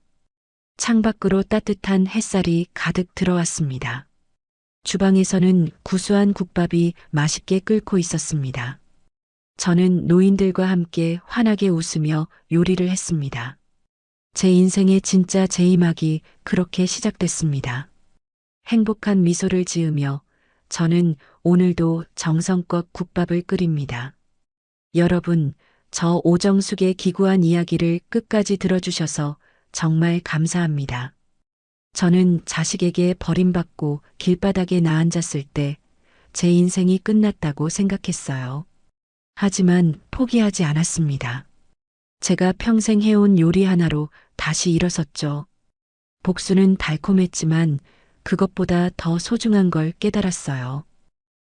창밖으로 따뜻한 햇살이 가득 들어왔습니다. 주방에서는 구수한 국밥이 맛있게 끓고 있었습니다. 저는 노인들과 함께 환하게 웃으며 요리를 했습니다. 제 인생의 진짜 제이막이 그렇게 시작됐습니다. 행복한 미소를 지으며 저는 오늘도 정성껏 국밥을 끓입니다. 여러분, 저 오정숙의 기구한 이야기를 끝까지 들어주셔서 정말 감사합니다. 저는 자식에게 버림받고 길바닥에 나앉았을 때 제 인생이 끝났다고 생각했어요. 하지만 포기하지 않았습니다. 제가 평생 해온 요리 하나로 다시 일어섰죠. 복수는 달콤했지만 그것보다 더 소중한 걸 깨달았어요.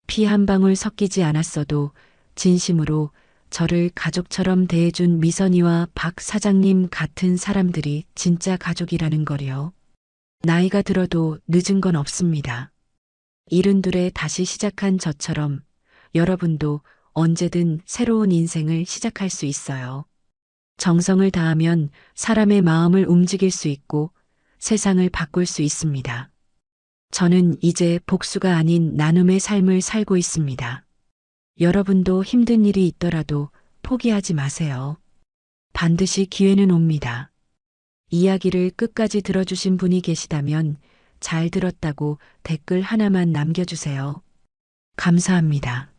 피 한 방울 섞이지 않았어도 진심으로 저를 가족처럼 대해준 미선이와 박 사장님 같은 사람들이 진짜 가족이라는 거요. 나이가 들어도 늦은 건 없습니다. 72에 다시 시작한 저처럼 여러분도 언제든 새로운 인생을 시작할 수 있어요. 정성을 다하면 사람의 마음을 움직일 수 있고 세상을 바꿀 수 있습니다. 저는 이제 복수가 아닌 나눔의 삶을 살고 있습니다. 여러분도 힘든 일이 있더라도 포기하지 마세요. 반드시 기회는 옵니다. 이야기를 끝까지 들어주신 분이 계시다면 잘 들었다고 댓글 하나만 남겨주세요. 감사합니다.